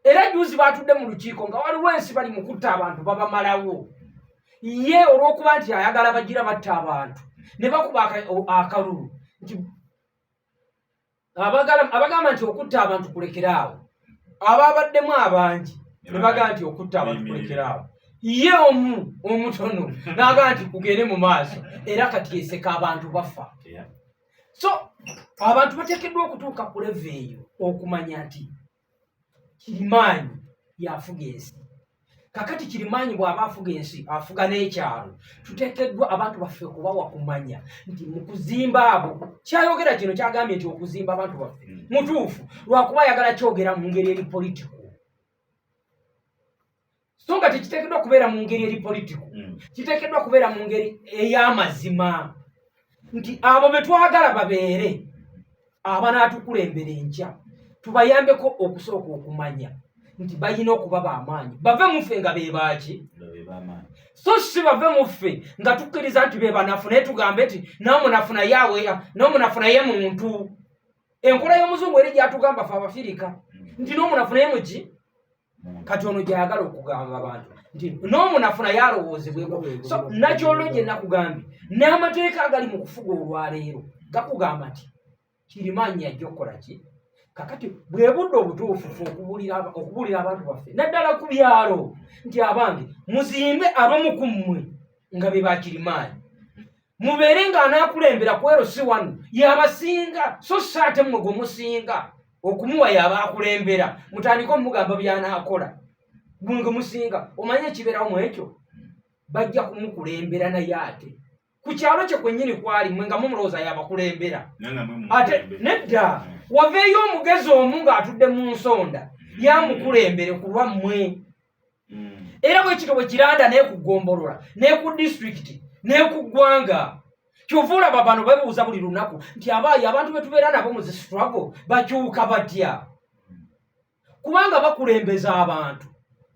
Era juzi batudde mu lukiiko nga waliwo ensi bali mu kutta abantu babamalawo. Ye olw'okuba nti ayagala bagira batta abantu ne bakuba akalulu nti abagamba nti okutta abantu kulekeraawo, ababaddemu abangi ne bagamba nti okutta abantu kulekeraawo. Ye omutono n'agamba nti kugende mu maaso era kati eseka abantu bafa. So abantu bateekeddwa okutuuka ku leve eyo okumanya nti Kirimaanyi yafuga ensi. Kakati Kirimaanyi bw'aba afuga ensi afuga n'ekyalo. Tuteekeddwa abantu baffe kubawa kumanya nti mu kuzimba abo kyayogera kino kyagambye nti okuzimba abantu baffe mutuufu lwakuba ayagala kyogera mu ngeri eri politiko. So nga tekiteekeddwa kubeera mu ngeri eri politiko, kiteekeddwa kubeera mu ngeri ey'amazima nti abo be twagala babeere abanaatukulembera enkya tubayambeko okusooka okumanya nti balina okuba b'amaanyi. Bave mu ffe nga be baaki? So si bave mu ffe nga tukkiriza nti be banafu naye tugambe nti n'omunafu naye aweya, n'omunafu naye muntu. Enkola y'omuzungu eri gy'atugamba ffe Abafirika nti n'omunafu naye muki? Kati ono gy'ayagala okugamba abantu nti n'omunafu naye alowoozebweko. So nakyolwo gye nakugambye n'amateeka agali mu kufuga olwaleero gakugamba nti Kirimaanyi yajja okukola ki? Kakati bwe budde obutuufu ffe okubuulira abantu baffe naddala ku byalo nti abange muzimbe abamu ku mmwe nga be ba Kirimaanyi. Mubeere ng'anaakulembera ku ero si wano y'abasinga, so si ate mmwe gwe musinga okumuwa y'aba akulembera. Mutandike omugamba by'anaakola. Mmwe gwe musinga omanye ekibeerawo mu ekyo bajja kumukulembera naye ate. Ku kyalo kye kwennyini kwali mmwe nga mumulowooza y'abakulembera. Ate nedda waveeyo omugezi omu ng'atudde mu nsonda yamukulembere ku lwammwe. Era bwe kito bwe kiranda n'ekugombolola n'eku disitulikiti n'eku ggwanga. Kyova olaba bano bebuuza buli lunaku nti abaayi abantu be tubeera nabo mu zi struggle bakyuka batya? Kubanga bakulembeza abantu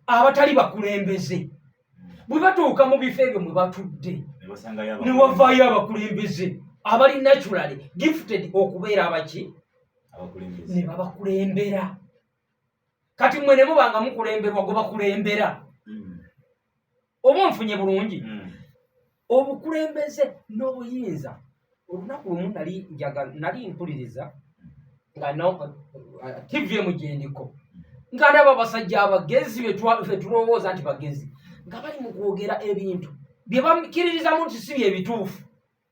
abatali bakulembeze. bwe batuuka mu bifo ebyo mwe batudde ne wavaayo abakulembeze abali naturally gifted okubeera abaki ne babakulembera. Kati mwe ne mubanga mukulemberwa gwe bakulembera. Oba nfunye bulungi. Obukulembeze n'obuyinza. Olunaku lumu nali mpuliriza nga TV mugendeko nga ndaba abasajja abagezi be tulowooza nti bagezi nga bali mu kwogera ebintu bye bakkiririzamu nti si bye bituufu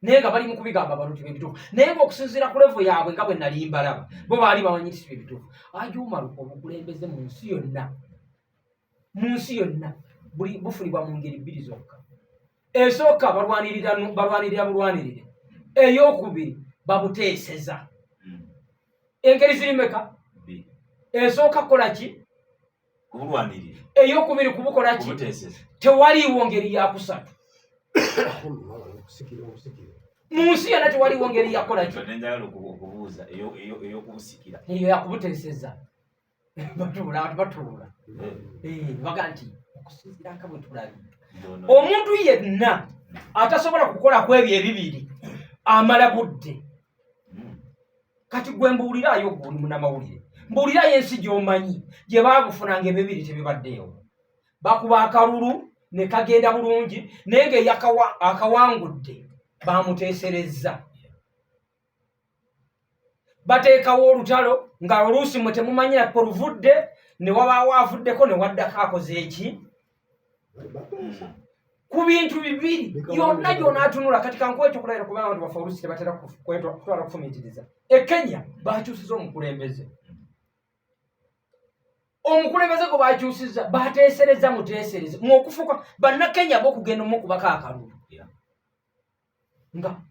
naye nga bali mu kubigamba abantu bye bituufu naye ng'okusinziira ku levo yaabwe nga bwe nali mbalaba bo baali bamanyi nti si bye bituufu. Ajumalu obukulembeze mu nsi yonna bufulibwa mu ngeri bbiri zokka. Esooka balwanirira bulwanirire, ey'okubiri babuteeseza. Engeri ziri meka? Esooka kukola ki? Kubulwanirira. Ey'okubiri kubukola ki? Tewaliiwo ngeri ya kusatu. Mu nsi yonna tewaliiwo ngeri ya kukola ki? Nenjagala okubuuza ey'okubusikira. Eyo yakubuteeseza. Batuula. Baga nti okusinziira nga bwe tulabye. Omuntu yenna atasobola kukola ku ebyo ebibiri amala budde. Kati gwe mbuuliraayo guli munnamawulire. Mbuulirayo ensi gy'omanyi gye baabufunanga ebibiri tebibaddeewo. Bakuba akalulu ne kagenda bulungi naye ng'eyakawangudde baamuteeserezza. Bateekawo olutalo nga oluusi mwe temumanyira poluvudde ne wabaawo avuddeko ne waddako akoze eki? Ku bintu bibiri yonna gy'onaatunula kati kankuwa ekyokulabira kubanga abantu bafe oluusi tebatera kutwala kufumiitiriza. Kenya baakyusiza omukulembeze. Omukulembeze gwe baakyusizza baateesereza muteesereze mw'okufuuka bannakenya b'okugenda omukubako akalulu. Nga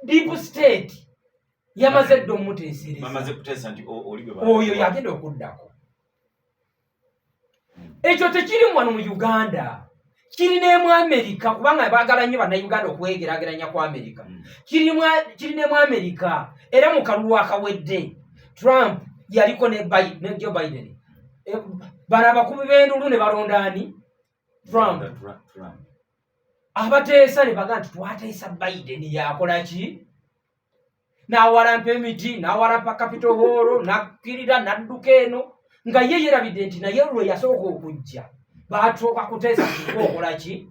deep state yamaze dda omuteesereza. Oyo yagenda okuddako. Ekyo tekiri wano mu Uganda. Kiri ne mu Amerika kubanga baagala nnyo bannayuganda okwegeraageranya ku Amerika. Kiri ne mu Amerika era mu kalulu akawedde Trump yaliko ne Joe Biden. Bano abakubi b'endulu ne balonda ani? Trump. Abateesa ne baga nti twateesa Biden yakola ki? N'awalampa emiti, n'awalampa Capitol Hall, n'akkirira n'adduka eno nga ye yerabidde nti naye lwe yasooka okujja baatooka kuteesa kikokola ki?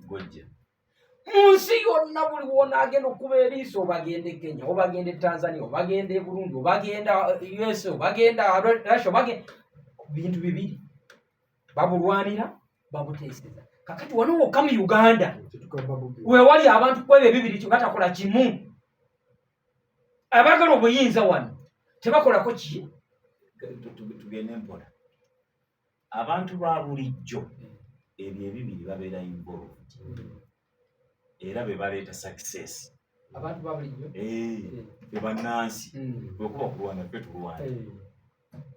Mu nsi yonna buli w'onaagenda okuba eriiso obagenda e Kenya, obagenda e Tanzania, obagenda e Burundi, obagenda USA, obagenda Russia, obagenda bintu bibiri. Babulwanira, babuteeseza. Kakati wano wokka mu Uganda weewali abantu ku ebyo ebibiri batakola kimu. Abaagala obuyinza wano tebakolako ki? Tugende mpola. Abantu ba bulijjo ebyo ebibiri babeera involved era be baleeta success. Abantu ba bulijjo be bannansi bwekuba okulwana ffe tulwana.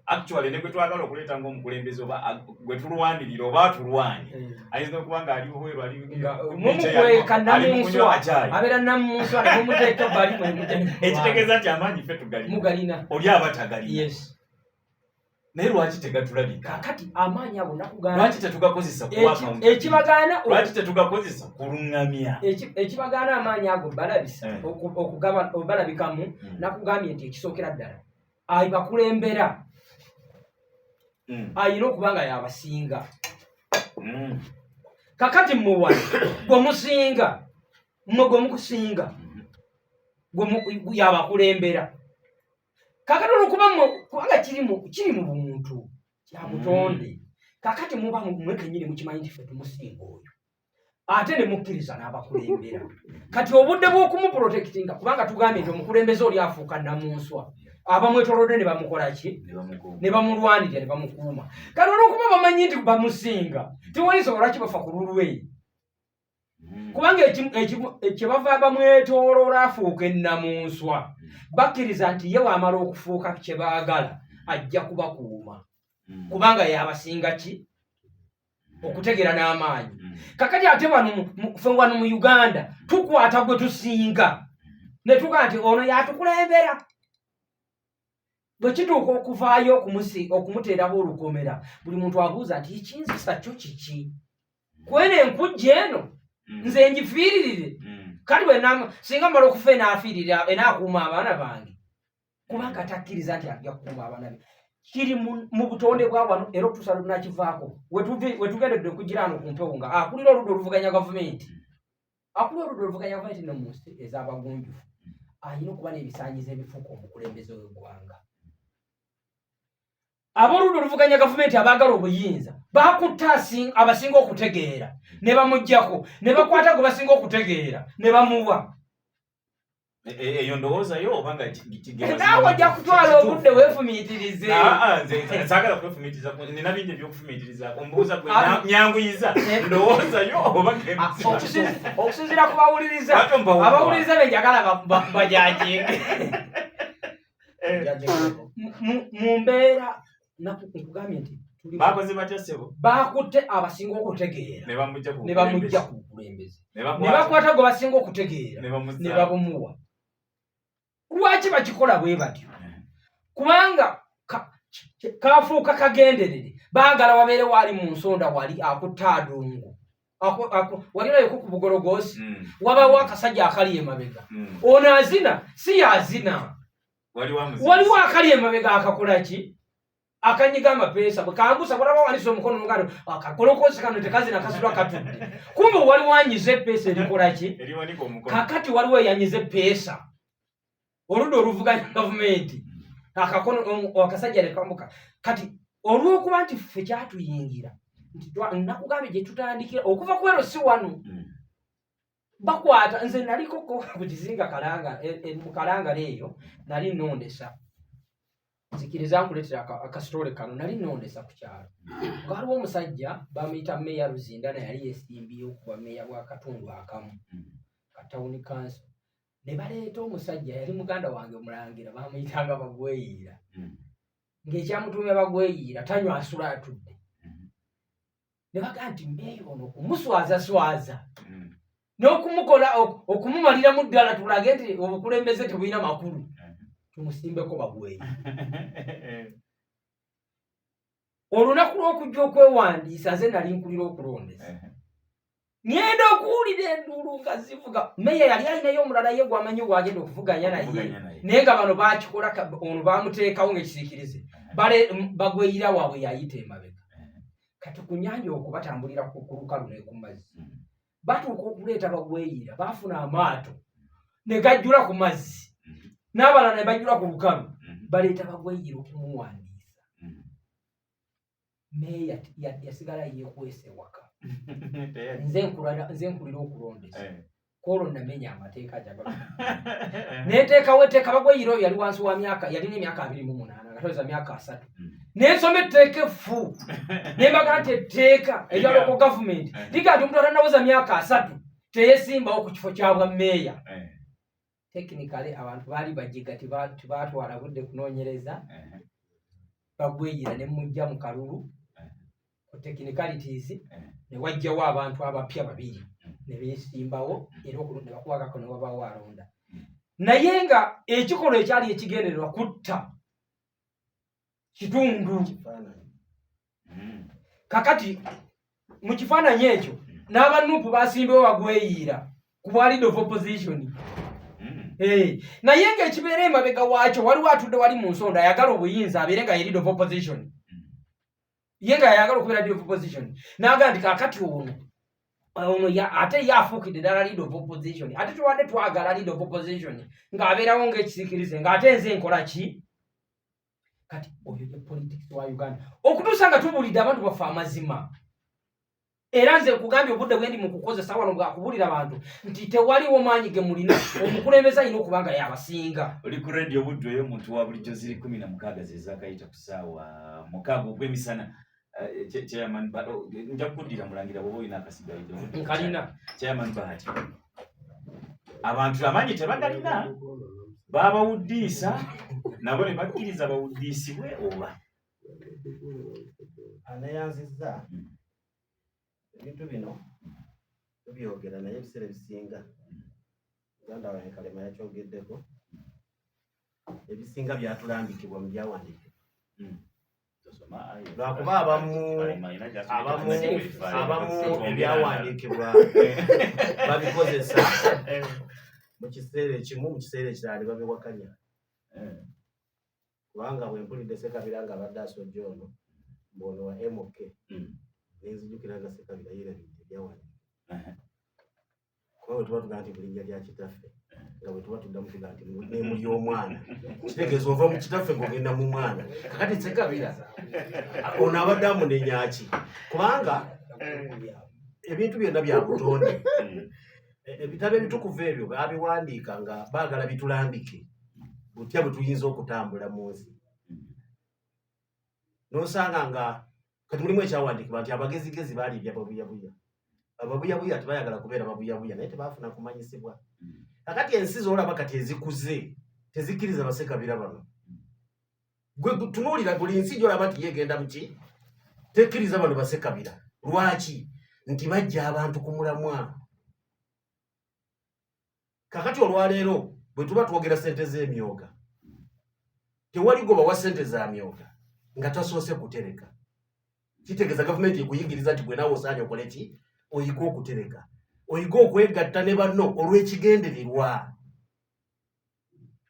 Actually ne gwe twagala okuleeta ng'omukulembeze oba gwe tulwanirira oba tulwanye ayinza okuba ng'aliwo bweru mumukweka namunswa abeera namunswa ne mumuteeka bali ekitegeeza nti amaanyi ffe mugalina oli aba tagalina. Yes. Naye lwaki tegatulabika? Kakati amaanyi ago nakugana lwaki tetugakozesa kuwakawunti? Ekibagaana lwaki tetugakozesa kulungamya? Ekibagaana amaanyi ago balabisa okugaba obalabikamu nakugambye nti ekisookera ddala ayi bakulembera ayina okuba nga yabasinga. Kakati muwala gwe musinga mmwe gwe mukusinga yabakulembera. Kakati olwokuba kubanga kiri mu bumuntu kya butonde. Kakati muba mmwe kennyini mukimanyi nti ffe tumusinga oyo ate ne mukkiriza n'abakulembera. Kati obudde bw'okumuprotectinga kubanga tugambye nti omukulembeze oli afuuka namunswa abamwetolodde ne bamukola ki? Ne bamulwanirira ne bamukuuma. Kati olwokuba bamanyi nti bamusinga tewalisobola kibafa ku lulwe kubanga kyebava bamwetooloola afuuka ennamunswa bakkiriza nti ye waamala okufuuka kye baagala ajja kubakuuma kubanga yabasinga ki? Okutegeera n'amaanyi. Kakati ate wano mu Uganda tukwata gwe tusinga ne tugaa nti ono yatukulembera. Bwe kituuka okuvaayo okumuteeraho olukomera buli muntu abuuza nti ekinzisa kyo kiki? kwene enkujja eno nze ngifiiririre kali bwe singa mmala okufa enaafiirira enaakuuma abaana bange kubanga takkiriza nti ajja kukuuma abaana be kiri mu butonde bwa wano era otuusa lunakivaako wetugendedde okugira ano ku mpewo nga akulira oludda oluvuganya gavumenti no mu nsi ez'abagunjufu ayina okuba n'ebisaanyizo ebifuuka omukulembeze w'eggwanga ab'oludda oluvuganya gavumenti abaagala obuyinza baakutta abasinga okutegeera ne bamuggyako ne bakwata gwe basinga okutegeera ne bamuwa eyo ndowooza yo obanga naawe ojja kutwala obudde weefumiitirize saagala kwefumiitiriza nina bingi ebyokufumiitiriza ombuuza gwe nyanguyiza ndowooza yo okusinziira ku bawuliriza abawuliriza benjagala bajajinge mu mbeera nkugambye nti bakoze batya ssebo baakutte abasinga okutegeera ne bamugja ku bukulembeze ne bakwata gwe basinga okutegeera ne babumuwa lwaki bakikola bwe batyo kubanga kafuuka kagenderere baagala wabeere waali mu nsonda wali akutta adungu walirayo ku bugologoosi wabawo akasajja akali emabega ono azina si yazina waliwo akali emabega akakola ki akanyiga amapeesa bwe kambusa bwalaba wanisa omukono mugalo akakolokosi kano tekazina kasulwa katudde kumbe wali wanyiza epeesa erikola ki kakati waliwo eyanyiza epeesa oludda oluvuganya gavumenti akasajja nekambuka kati olw'okuba nti ffe kyatuyingira nakugambye gye tutandikira okuva ku ero si wano bakwata nze naliko ku kizinga mu kalangala eyo nali nondesa nzikiriza nkuleetera akasitole kano nali nondesa ku kyalo ngaaliwo omusajja bamuyita meeya Luzinda naye yali yeesimbyewo kuba meeya bwa katundu akamu katawuni kanso ne baleeta omusajja yali muganda wange omulangira bamuyitanga Bagweyiira ng'ekyamutumya Bagweyiira tanywa asula atudde ne bagaa nti meeya ono okumuswazaswaza n'okumukola okumumaliramu ddala tulage nti obukulembeze tebulina makulu tumusimbeko Bagweyiira olunaku lw'okujja okwewandiisa nze nali nkulira okulondesa ngenda okuwulira enduulu nga zivuga meeya yali alinayo omulala ye gwamanyi gwagenda okuvuganya naye naye nga bano bakikola ono bamuteekawo ng'ekisiikirize Bagweyiira waabwe yayita emabega kati ku nnyanja okwo batambulira ku lukalu ne ku mazzi batuuka okuleeta Bagweyiira baafuna amaato ne gajjula ku mazzi n'abalala ne bajjula ku lukalu baleeta Bagweyiira okumuwandiisa meeya yasigala yeekwese waka nze nkulira okulondesa kwolwo namenya amateeka jagala neteekawo etteeka Bagweyiira oyo yali wansi wa myaka yalina emyaka 28 nga taweza myaka 3 nensoma etteeka effu nembaga nti etteeka erya local government liga nti omuntu atanaweza myaka 3 teyesimbawo ku kifo kya bwa meeya technically abantu baali bajiga tibatwala budde kunoonyereza Bagweyiira ne mujja mu kalulu ku technicalities ne wajjawo abantu abapya 2 ne beesimbawo era ne bakuwagako ne wabaawo alonda naye nga ekikolwa ekyali ekigendererwa kutta kitundu kakati mu kifaananyi ekyo n'abanuupu basimbewo Bagweyiira ku bwa leader of opposition naye ng'ekibeera emabega waakyo waliwo atudde wali mu nsonda ayagala obuyinza abeere nga ye leader of opposition ye nga yayagala okubeera leader of opposition n'agamba nti kakati ono ate ye afuukidde ddala leader of opposition ate tuwadde twagala leader of opposition ng'abeerawo ng'ekisiikirize ng'ate nze nkola ki kati oyo ye politics wa Uganda okutuusa nga tubulidde abantu baffe amazima era nze nkugambye obudde bwendi mu kukozesa wano bwakubuulira abantu nti tewaliwo maanyi ge mulina omukulembeze alina okuba nga yabasinga oli ku radio obudde oyo omuntu wa bulijjo ziri 16 zezakayita ku ssaawa 6 ogw'emisana chairman nja kuddira mulangira bwoba olina akasigalidde nkalina chairman bahati abantu amaanyi tebagalina babawuddiisa nabo ne bakkiriza bawuddiisibwe oba aneyanzizza ebintu bino tubyogera naye ebiseera ebisinga muganda wange Kalema yakyogeddeko ebisinga byatulambikibwa mu byawandiikibwa lwakuba abamu ebyawandiikibwa babikozesa mu kiseera ekimu mu kiseera ekirala ne babiwakanya kubanga bwe mpulidde Ssekabira nga abadde asojja ono mbono wa MK nenzijukira nga Ssekabira yeerabidde ebyawandiikibwa kuba bwe tuba tugaa nti bulinnya lya kitaffe nga bwe tuba tuddamu tugaa nti nemuli omwana kitegeeza ova mu kitaffe ng'ogenda mu mwana kakati Ssekabira ono abadde amunenyaaki kubanga ebintu byonna bya butonde ebitabo ebitukuvu ebyo babiwandiika nga baagala bitulambike butya bwe tuyinza okutambula mu nsi n'osanga nga kati mulimu ekyawandiikibwa nti abagezigezi baaliibya babuyabuya ababuyabuya tebayagala kubeera babuyabuya naye tebaafuna kumanyisibwa kakati ensi z'olaba kati ezikuze tezikkiriza Bassekabira bano gwe tunuulira buli nsi gy'olaba nti yeegenda muki tekkiriza bano Bassekabira lwaki nti bajja abantu ku mulamwa kakati olwaleero bwe tuba twogera ssente z'emyoga tewali gwe bawa ssente za myoga nga tasoose kutereka kitegeeza gavumenti ekuyigiriza nti gwe naawe osaanye okole ki oyiga okutereka oyiga okwegatta ne banno olw'ekigendererwa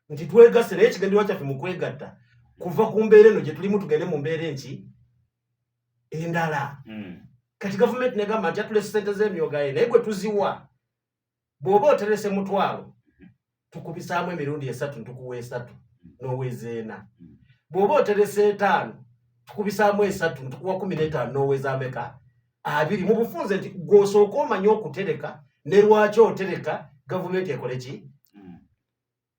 nti twegasse naye ekigendererwa kyaffe mu kwegatta kuva ku mbeera eno gye tulimu tugende mu mbeera enki endala kati gavumenti negamba nti atulese ssente z'emyoga ye naye gwe tuziwa bw'oba oterese mutwalo tukubisaamu emirundi 3 ntukuwa 3 n'oweza 4 bw'oba oterese 5 tukubisaamu 3 ntukuwa 15 n'oweza ameka 2 mu bufunze nti gw'osooka omanya okutereka ne lwaki otereka gavumenti ekole ki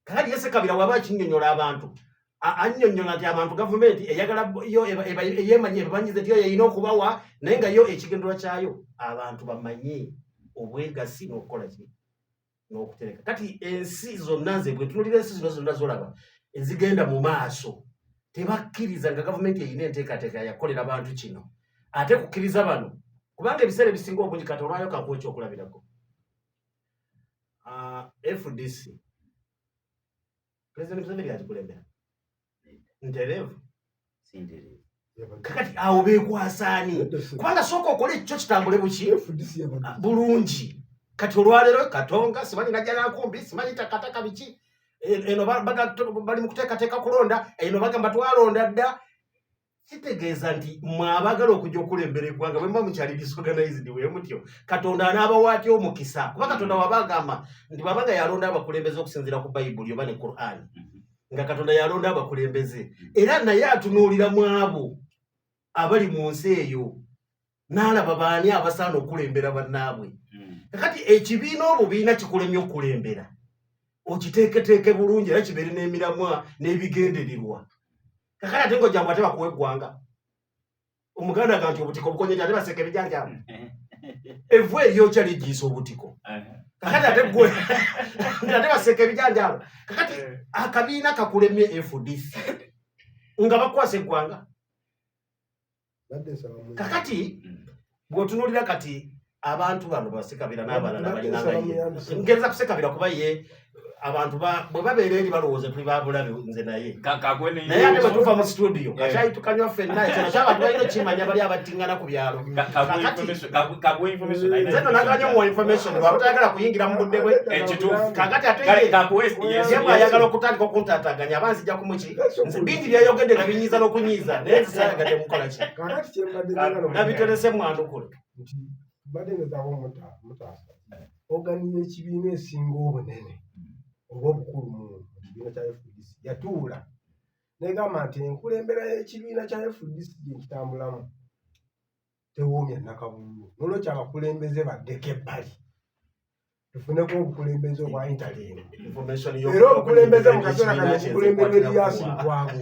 kakati ye Ssekabira waba akinnyonnyola abantu annyonnyola nti abantu gavumenti eyagala yo yeemanyi ebimanyize nti yo yeyina okubawa naye nga yo ekigendererwa kyayo abantu bamanye obwegassi n'okukola ki n'okutereka kati ensi zonna nze bwe tunulira ensi zonna zolaba ezigenda mu maaso tebakkiriza nga gavumenti eyina enteekateeka yakolera abantu kino ate kukkiriza bano kubanga ebiseera ebisinga obungi kati olwayo kakuwa ekyokulabirako FDC President Museveni agikulembera ntereevu kakati awo beekwasaani kubanga sooka okole ekyo kitambule buki bulungi kati olwaleero Katonga simanyi najjala nkumbi simanyi takataka biki eno bali mu kuteekateeka kulonda eno bagamba twalonda dda kitegeeza nti mwabagala okujja okulembera eggwanga bwe muba mukyali disorganized bwe mutyo Katonda anaabawaatya omukisa kuba Katonda wabagamba nti bwabanga yalonda abakulembeze okusinziira ku Bayibuli oba ne Quran nga Katonda yalonda abakulembeze era naye atunuulira mu abo abali mu nsi eyo n'alaba baani abasaana okulembera bannaabwe kakati ekibiina obubiina kikulemye okukulembera okiteeketeeke bulungi era kibeere n'emiramwa n'ebigendererwa kakati ate ng'ojja ate bakuwa eggwanga omuganda aga nti obutiko obukonye ate baseka ebijanjalo evvu eryokya lijjiisa obutiko kakati ate gwe ate baseka ebijanjalo kakati akabiina kakulemye FDC nga bakwasa eggwanga kakati bw'otunuulira kati abantu bano Bassekabira n'abalala balinganga ye ngereza ku Ssekabira kuba ye abantu bwe babeera eri balowooza tuli babulabe nze naye naye ate bwe tuva mu studio kakyayi tukanywa ffenna ekyo nakyo abantu balina kimanya bali abattingana ku byalo nze no nakanya muwa information bwaba tayagala kuyingira mu budde bwe kakati ate ye bw'ayagala okutandika okuntaataganya aba nzija kumuki bingi byayogedde nga binyiiza n'okunyiiza naye nzisayagadde mukola ki nabiterese mwandukule badde nezabo mutaasa oganiya ekibiina esinga obunene oba obukulu mu kibiina kya FDC yatuula negamba nti enkulembera y'ekibiina kya FDC gyekitambulamu tewoomya nakabululu nolwekyo abakulembeze baddeko ebbali tufuneko obukulembeze obwa interim era obukulembeze mu kaseera kano obukulembeze Erias Lukwago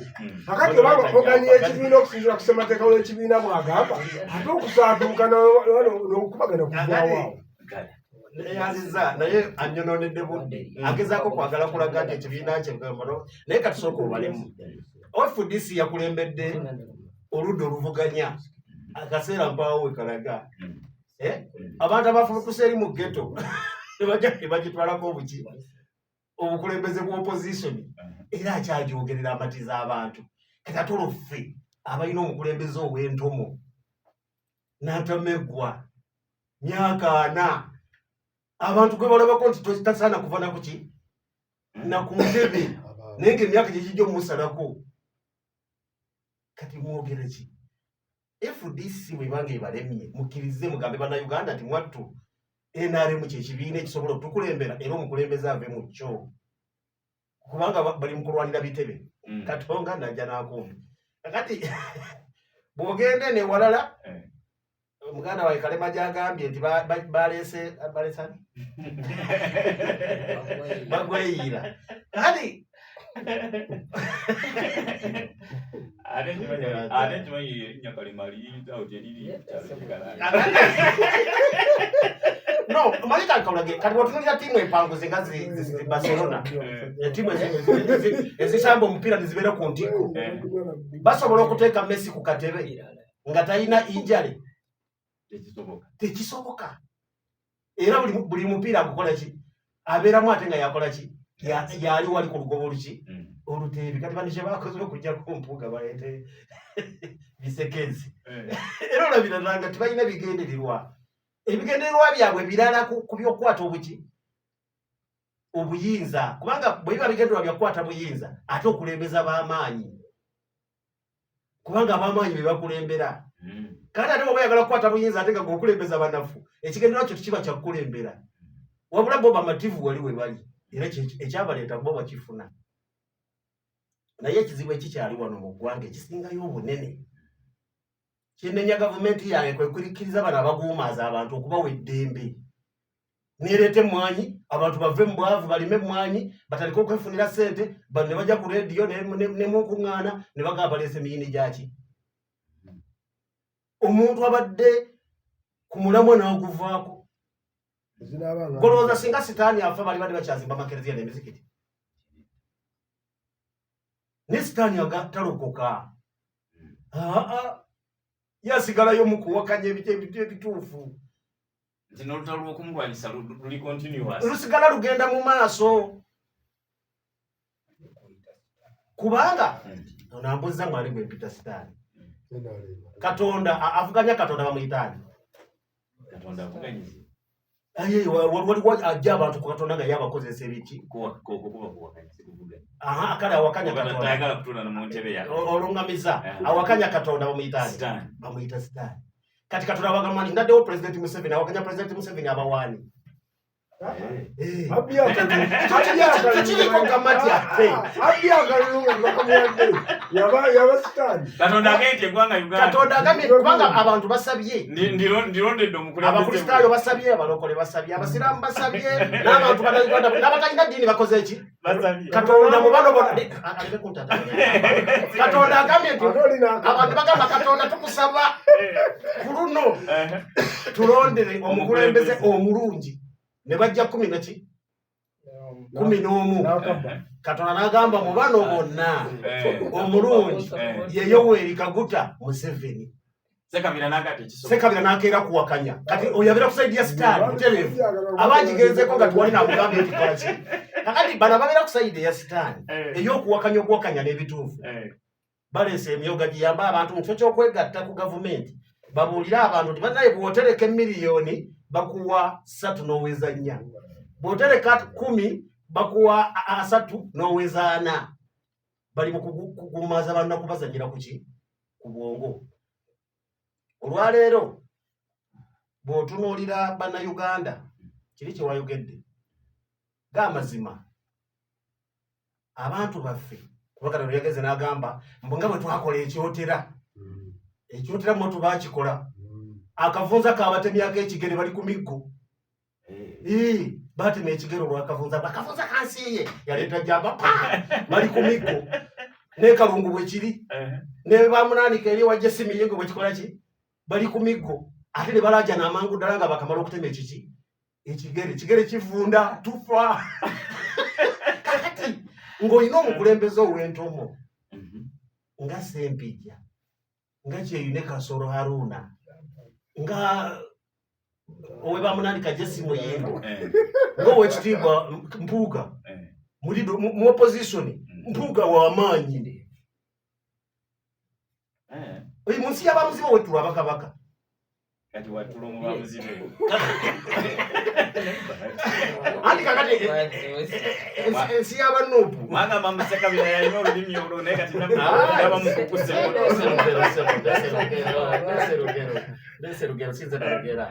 kakati obanga oganiya ekibiina okusinziira ku ssemateeka w'ekibiina bw'agamba ate okusaatuuka n'okukubagana kuvaawo neyanziza naye anyonoonedde budde agezaako kwagala kulaga nti ekibiina kye naye katusooka obalemu FDC yakulembedde oludda oluvuganya akaseera mpaawo we kalaga abantu abafulukuse eri mu ghetto nebagitwalako obuki obukulembeze bwa opposition era akyagyogerera amatiza abantu kati ate olwo ffe abalina omukulembeze ow'entomo n'atamegwa myaka 4 abantu gwe balabako nti tasaana kuva nakuki na ku ntebe naye ng'emyaka gye gijja omusalako kati mwogere ki FDC bwebanga ebalemye mukkirize mugambe bannayuganda nti mwattu NRM kyekibiina ekisobola okutukulembera era omukulembeze ave mu kyo kubanga bali mu kulwanira bitebe Katonga najja n'akumbi kakati bw'ogende ne walala muganda wawe Kalema gyagambye nti balese bagweyira kakati ate kimanyi nyakalimali hoteliri no malika nkaulage kati bw'otunuulira ttiimu empanguzi nga zi Barcelona ttiimu ezisamba omupiira nezibeera ku ntikko basobola okuteeka Messi ku katebe nga talina injale tekisoboka era buli mupiira agukola ki abeeramu ate nga yakola ki yali wali ku lugobo luki oluteebi kati bano kye bakoze okujja ku mpuga baleete bisekezi era olabira nanga tebalina bigendererwa ebigendererwa byabwe birala ku by'okukwata obuyinza kubanga bwe biba bigendererwa byakukwata buyinza ate okulembeza b'amaanyi kubanga ab'amaanyi be bakulembera kati ate bwe bayagala kukwata buyinza ate nga gwokulembeza banafu ekigendererwa kyo tekiba kyakukulembera wabula bo bamativu wali we bali era ekyabaleeta bo bakifuna naye ekizibu ekikyali wano mu ggwanga ekisingayo obunene kyenenya gavumenti yange kwe kukkiriza bano abaguumaaza abantu okubawa eddembe neereeta emmwanyi abantu bave mu bwavu balime emmwanyi batandike okwefunira ssente bano ne bajja ku rediyo ne munkuŋŋaana ne bagamba baleese emiyini gyaki omuntu abadde ku mulamwa n'aguvaako golowooza singa sitaani afa bali badde bakyazimba makereziya n'emizikiti ne sitaani talokoka yasigalayo mu kuwakanya ebituufu nti n'olutalo lw'okumulwanyisa luli continuous lusigala lugenda mu maaso kubanga onambuza mwali gwe mpita sitaani Katonda avuganya Katonda bamuyitaani Katonda avuganyiza waliwo ajja abantu ku Katonda nga yabakozesa ebiki kale awakanya Katonda olungamiza awakanya Katonda bamuyita sitaani kati Katonda abagamba nti ndaddewo President Museveni awakanya President Museveni abawaani tukiriko gamati ate Katonda agambye eggwanga Uganda Katonda agambye kubanga abantu basabye ndirondedde omukulembeze abakristaayo basabye abalokole basabye abasiraamu basabye n'abantu bannayuganda n'abatalina ddiini bakoze eki Katonda mu bano bonna Katonda agambye nti abantu bagamba Katonda tukusaba ku luno tulondere omukulembeze omulungi ne bajja 11 Katonda n'agamba mu bano bonna omulungi ye Yoweri Kaguta Museveni Sekabira n'akeera kuwakanya kati oyabira kusaidia sitaani mutereevu abagigenzeko nga tuwali namugambye nti kolaki kakati bano ababeera kusaidi ya sitaani ey'okuwakanya n'ebituufu baleese emyoga giyamba abantu mu kifo ky'okwegatta ku gavumenti babuulire abantu nti bannaye bw'otereka emiliyoni bakuwa 3 n'oweza 4 bw'otereka 10 bakuwa 3 n'oweza 4 bali mu kugumaza bannaku bazanyira kuki ku bwongo olwaleero bw'otunuulira bannayuganda kiri kye wayogedde g'amazima abantu baffe kuba Katonda yageze n'agamba mbu nga bwe twakola ekyotera moto baakikola akavunza k'abatemi ak'ekigere bali ku miggo batema ekigere olwakavunza akavunza kansiiye yaleeta jamba bali ku miggo n'ekalungu bwe kiri ne bamunaanika eri ewa Jesimiyingo bwe kikola ki bali ku miggo ate ne balajja n'amangu ddala nga bakamala okutema ekiki ekigere kivunda tufa kakati ng'olina omukulembeze ow'entomo nga Sempijja nga Kyeyune Kasolo Haruna nga owe bamunaanika Jesimiyingo ng'owekitiibwa Mpuuga mu opposition Mpuuga wa Amaanyi oyi munsi y'abamuzibe wetulwa bakabaka kati watulo mu bamuzibe anti kakati ensi y'abanuupu mwanga mamuseka bina yalina olulimi olwo naye kati naba mukukuse leserugero sinze nalugera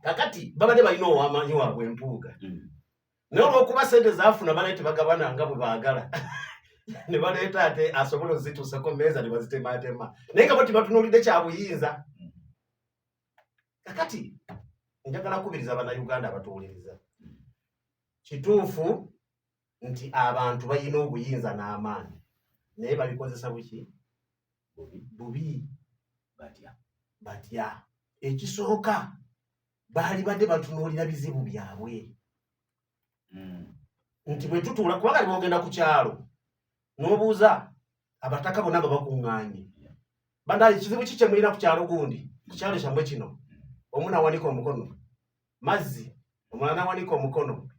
kakati babadde balina ow'amaanyi waabwe empuuga naye olw'okuba sente zaafuna banaye tebagabana nga bwe baagala ne baleeta ate asobola ozituusako mmeeza ne bazitematema naye nga bo tibatunuulidde kyabuyinza. Kakati njagala kubiriza bannayuganda abatuwuliriza kituufu nti abantu balina obuyinza n'amaanyi naye babikozesa buki bubi batya. Ekisooka baali badde batunuulira bizibu byabwe nti bwe tutuula kubanga bwogenda ku kyalo n'obuuza abataka bonna nga bakuŋŋaanye bandaali kizibu ki kye mulina ku kyalo gundi ku kyalo kyammwe kino omu nawanika omukono mazzi omulala nawanika omukono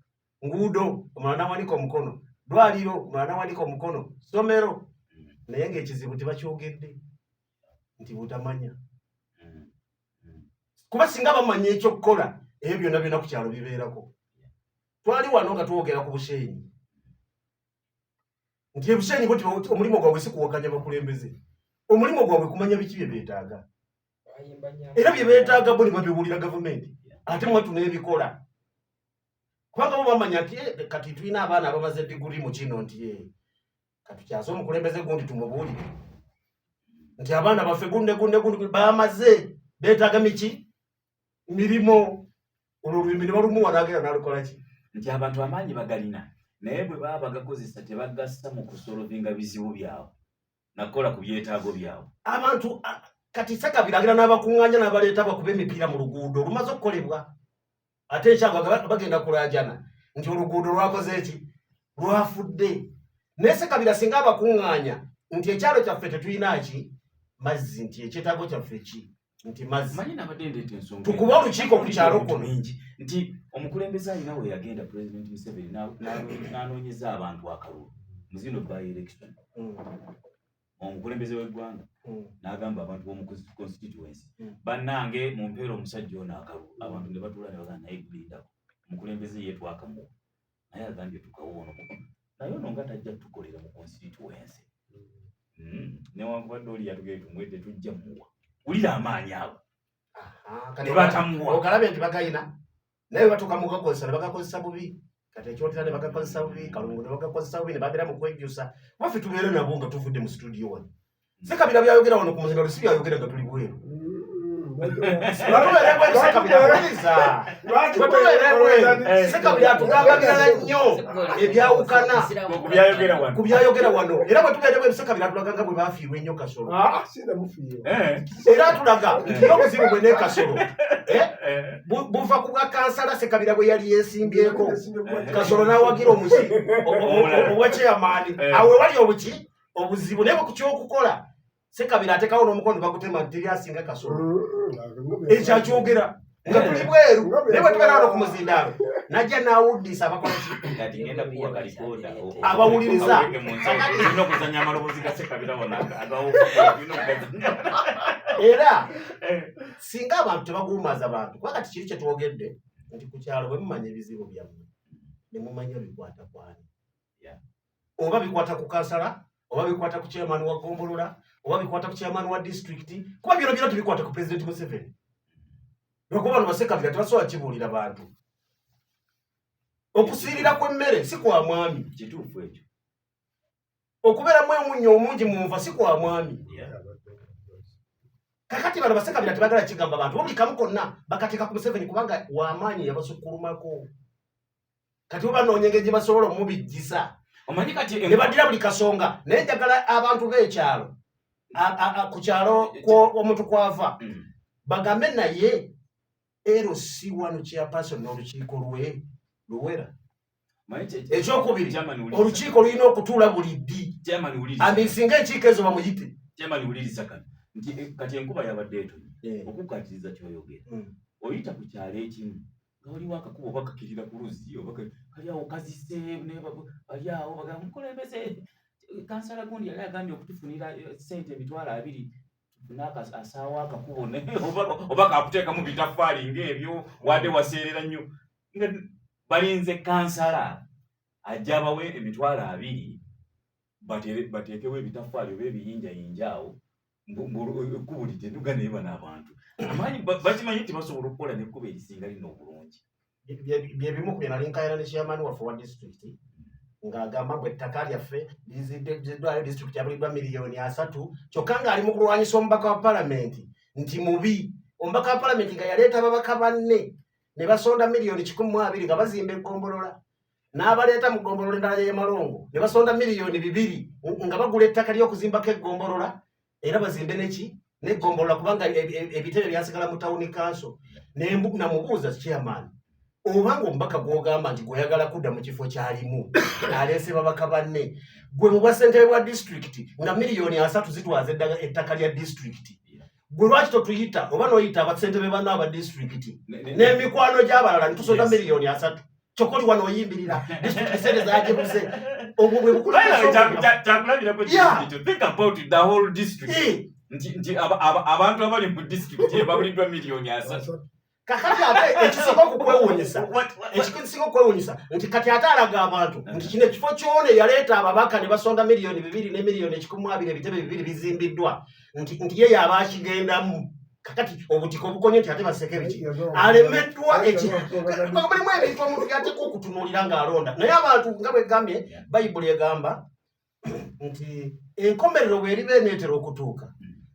nguudo omulala nawanika omukono dwaliro omulala nawanika omukono somero naye ng'ekizibu tebakyogedde nti butamanya kuba singa bamanya ekyokukola ebyo byonna byonna ku kyalo bibeerako. Twali wano nga twogera ku Bushenyi nti ebushenyi bwe omulimu gwabwe si kuwakanya bakulembeze, omulimu gwabwe kumanya biki bye beetaaga era bye beetaaga bo ne babiwulira gavumenti ate mwatu n'ebikola kubanga bo bamanya nti kati tulina abaana abamaze diguri mu kino nti katukyaze omukulembeze gundi tumubuulire nti abaana baffe gundi bamaze beetaaga miki mirimo olwo olulimi ne balumuwa n'agenda n'alukola ki nti abantu amaanyi bagalina naye bwe baba bagakozesa tebagassa mu kusolovinga bizibu byabwe nakola ku byetaago byabwe. Abantu kati Sakabiragira n'abakuŋŋaanya n'abaleeta bakuba emipiira mu luguudo lumaze okukolebwa ate ekyagwa bagenda kulaajana nti oluguudo lwakoze eki lwafudde. Naye Sakabira singa abakuŋŋaanya nti ekyalo kyaffe tetulina ki mazzi nti ekyetaago kyaffe ki nti mazzi manyi nabadde ndeeta ensonga tukuba olukiiko ku kyalo kuno nti omukulembeze alina we yagenda President Museveni n'anoonyeza abantu akalulu mu zino by election omukulembeze w'eggwanga n'agamba abantu b'omu constituency bannange mumpeera omusajja ono akalulu abantu ne batuula ne bagamba naye gulindako omukulembeze ye twakamuwa naye agambye tukawoona naye ono nga tajja tukolera mu constituency newankubadde oli yatugenda tumwete tujja muwa wulira amaanyi ago ne batamuwa ogalabye nti bagayina naye batuuka mu gakozesa ne bagakozesa bubi kati ekyotera ne bagakozesa bubi kalungu ne bagakozesa bubi ne babeera mu kwejjusa waffe tubeere nabo nga tuvudde mu studio wano. Sakabira byayogera wano ku muzinga lusi byayogera nga tuli bweru Sakabira atugamba birala nnyo ebyawukana ku byayogera wano era bwe tubeere bweru Sakabira atulaga nga bwe baafiirwa ennyo Kasolo era atulaga nti n'obuzibu bwe ne Kasolo buva ku bwa kansala Sakabira bwe yali yeesimbyeko Kasolo n'awagira omuki obwa chairman awe wali obuki obuzibu naye ku kyokukola Sakabira atekawo n'omukono bagutema nti asinga Kasolo ekyakyogera nga tuli bweru naye bwe tubeera wano ku muzindaalo najja n'awuddisa abakola ki kati ngenda kuwa kalikonda abawuliriza okuzanya amaloboozi ga Sakabira wona era singa abantu tebagumaza abantu kuba kati kiri kye twogedde nti ku kyalo bwe mumanya ebizibu byammwe ne mumanya bikwata kwani oba bikwata ku kansala oba bikwata ku chairman wa Gombolola oba bikwata ku chairman wa district kuba byonna byonna tubikwata ku President Museveni lwakuba bano Sakabira tebasobola kibuulira bantu okusiirira kw'emmere si kwa mwami kituufu ekyo okubeeramu emunnyo omungi mu nva si kwa mwami kakati bano Sakabira tebagala kigamba abantu buli kamu konna bakateeka ku Museveni kubanga w'amaanyi yabasukkulumako kati bo banoonya engeri gye basobola omubijjisa omanyi kati ne badira buli kasonga naye njagala abantu b'ekyalo ku kyalo omuntu kwava bagambe naye LC wano chairperson n'olukiiko luwera ekyokubiri olukiiko lulina okutuula buli ddi singa enkiiko ezo bamuyite chairman wuliriza nti kati enkuba yabadde etonnya okukkatiriza kyoyogera oyita ku kyalo ekimu nga waliwo akakuba oba kakirira ku luzzi oba kali awo kazise bali awo bagamba mukulembeze kansala gundi yali agambye okutufunira ssente emitwalo 2 naka asawa akakubone oba kakuteeka mu bitaffaali ng'ebyo wadde waseerera nnyo nga balinze kansala ajja abawe emitwalo 2 bateekewo ebitaffaali oba ebiyinjayinja awo ekkubo liteduga naye bano abantu Amaanyi bakimanyi nti basobola okukola n'ekkubo erisinga lino obulungi bye bimu ku bye nali nkaayana ne chairman waffe wa disitulikiti ng'agamba mbu ettaka lyaffe liziddwayo disitulikiti yabuliddwa $3,000,000 kyokka ng'ali mu kulwanyisa omubaka wa palamenti nti mubi omubaka wa palamenti nga yaleeta ababaka banne ne basonda $1,200,000 nga bazimba eggombolola n'abaleeta mu ggombolola endala y'e Malongo ne basonda $2,000,000 nga bagula ettaka ly'okuzimbako eggombolola era bazimbe n'eggombolola kubanga ebitebe byasigala mu tawuni kanso namubuuza chairman obanga omubaka gw'ogamba nti gw'oyagala kudda mu kifo kyalimu aleese babaka banne gwe mu bwasentebe bwa disitulikiti nga $3,000,000 zitwaza ettaka lya disitulikiti gwe lwaki totuyita oba n'oyita abasentebe banno aba disitulikiti n'emikwano gy'abalala nitusonda $3,000,000 kyokka oli wano oyimbirira disitulikiti sente zagibuze obwo bwe nti abantu abali mu disitulikiti babuliddwa $3,000,000 kakati ate ekisinga okwewuunyisa nti kati ate alaga abantu nti kino ekifo kyona yaleeta ababaka ne basonda $2,000,000 ne $1,200,000 ebitebe 2 bizimbiddwa nti ye yaba akigendamu kakati obutiko obukonye nti ate baseke biki alemeddwa mulimu ebintu omuntu byateeka okutunuulira ng'alonda naye abantu nga bwegambye bayibuli egamba nti enkomerero bweriba eneetera okutuuka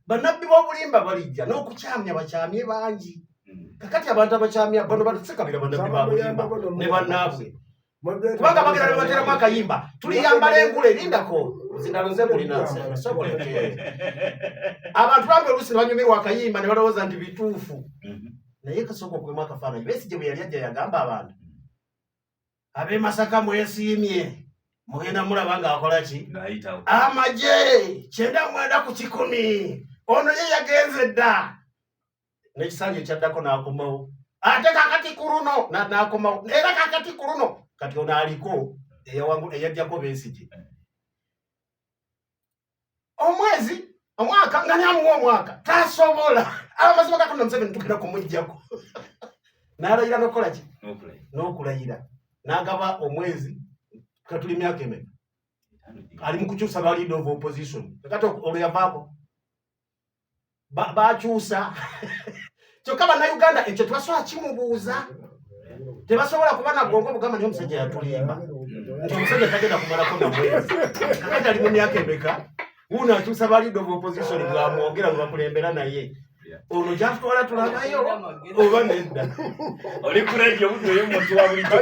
bannabbi b'obulimba balijja n'okukyamya bakyamye bangi kakati abantu abakyamya bano batusekabira bannabbi b'obulimba ne bannaabwe kubanga bagera ne bateramu akayimba tuliyambala engule erindako zindalo nze mulinanse abantu bambi oluusi ne banyumirwa akayimba ne balowooza nti bituufu naye kasooka okuwemu akafaananyi Besigye bwe yali ajja yagamba abantu ab'e Masaka mwesiimye mugenda mulaba ng'akola ki amagye 99 ono ye yagenze dda n'ekisanja ekyaddako n'akomawo ate kakati ku luno n'akomawo era kakati ku luno kati ono aliko eyajjako Besigye omwaka nga nyamuwa omwaka tasobola amazima Katonda Museveni tugenda kumuggyako n'alayira n'okukola ki n'okulayira n'agaba omwezi katuli myaka emeka ali mu kukyusa ba leader of opposition kati olwo yavaako bakyusa kyokka bannayuganda ekyo tebasobola kimubuuza tebasobola kuba nagongo mugamba niyo omusajja yatulimba nti omusajja tagenda kumalako na mwezi kakati ali mu myaka emeka wuno akyusa ba leader of opposition bwamwogera bwe bakulembera naye ono gyatutwala tulabayo oba nedda oli ku radio budde oyo omuntu wa bulijjo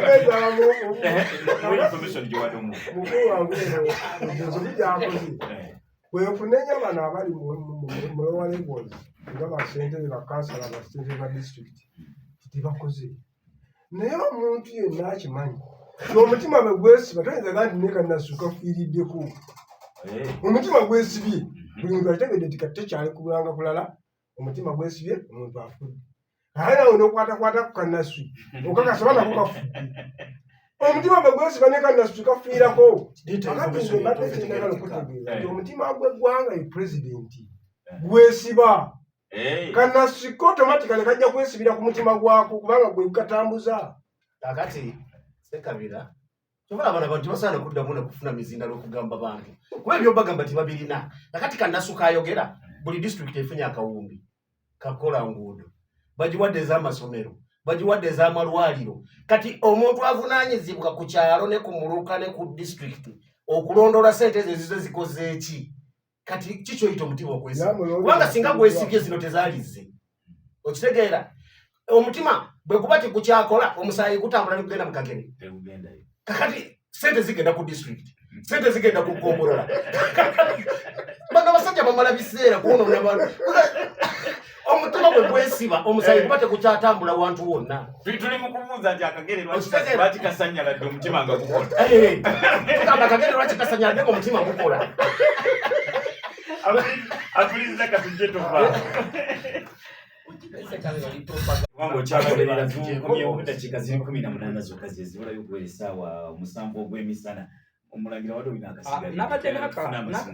mukulu wange ensobi gyakoze bwefunenya bano abali mulowa levels nga basentebe bakansala basentebe ba disitulikiti tebakoze naye omuntu yenna akimanyi omutima bwe gwesiba toyinza gandi nekanasuka fiiriddeko omutima gwesibye buli muntu akitegedde ti kati tekyali kulanga kulala omutima gwesibye omuntu afudde aye nawe n'okwatakwata ku kanaswi okakasaba nako kafudde omutima bwe gwesiba ne kanaswi kafiirako akatimbaddekyendagala okutegeeza nti omutima gw'eggwanga ye pulezidenti gwesiba kanaswi ko automatically kajja kwesibira ku mutima gwako kubanga gwe katambuza kakati sekabira tovala abana bantu basaana kuddamu nekufuna mizinda lw'okugamba bantu kuba ebyo bagamba tibabirina kakati kannasu kayogera buli disitulikiti efunye akawumbi kakola nguudo bagiwadde ez'amasomero bagiwadde ez'amalwaliro kati omuntu avunaanyizibwa ku kyalo ne ku muluka ne ku disitulikiti okulondoola sente ezo ezizo zikoze eki kati kikyoyita omutima okwesiba kubanga singa gwesibye zino tezaalize okitegeera omutima bwe kuba tikukyakola omusaayi gutambula nekugenda mu kagere kakati sente zigenda ku disitulikiti sente zigenda ku ggombolola bano basajja bamala biseera kuwonoona bantu omutima bwe gwesiba omusaayi guba tekukyatambula wantu wonna tuli mu kubuuza nti akagere lwaki kasanyaladde omutima nga gukola tugamba akagere lwaki kasanyaladde nga omutima gukola apuliriza katujje tuva kubanga okyalaberera tukomyewo eddakiika ziri 18 zokka ze zibulayo okuwera essaawa 7 ogw'emisana omulagira wadde olina akasigalnabadde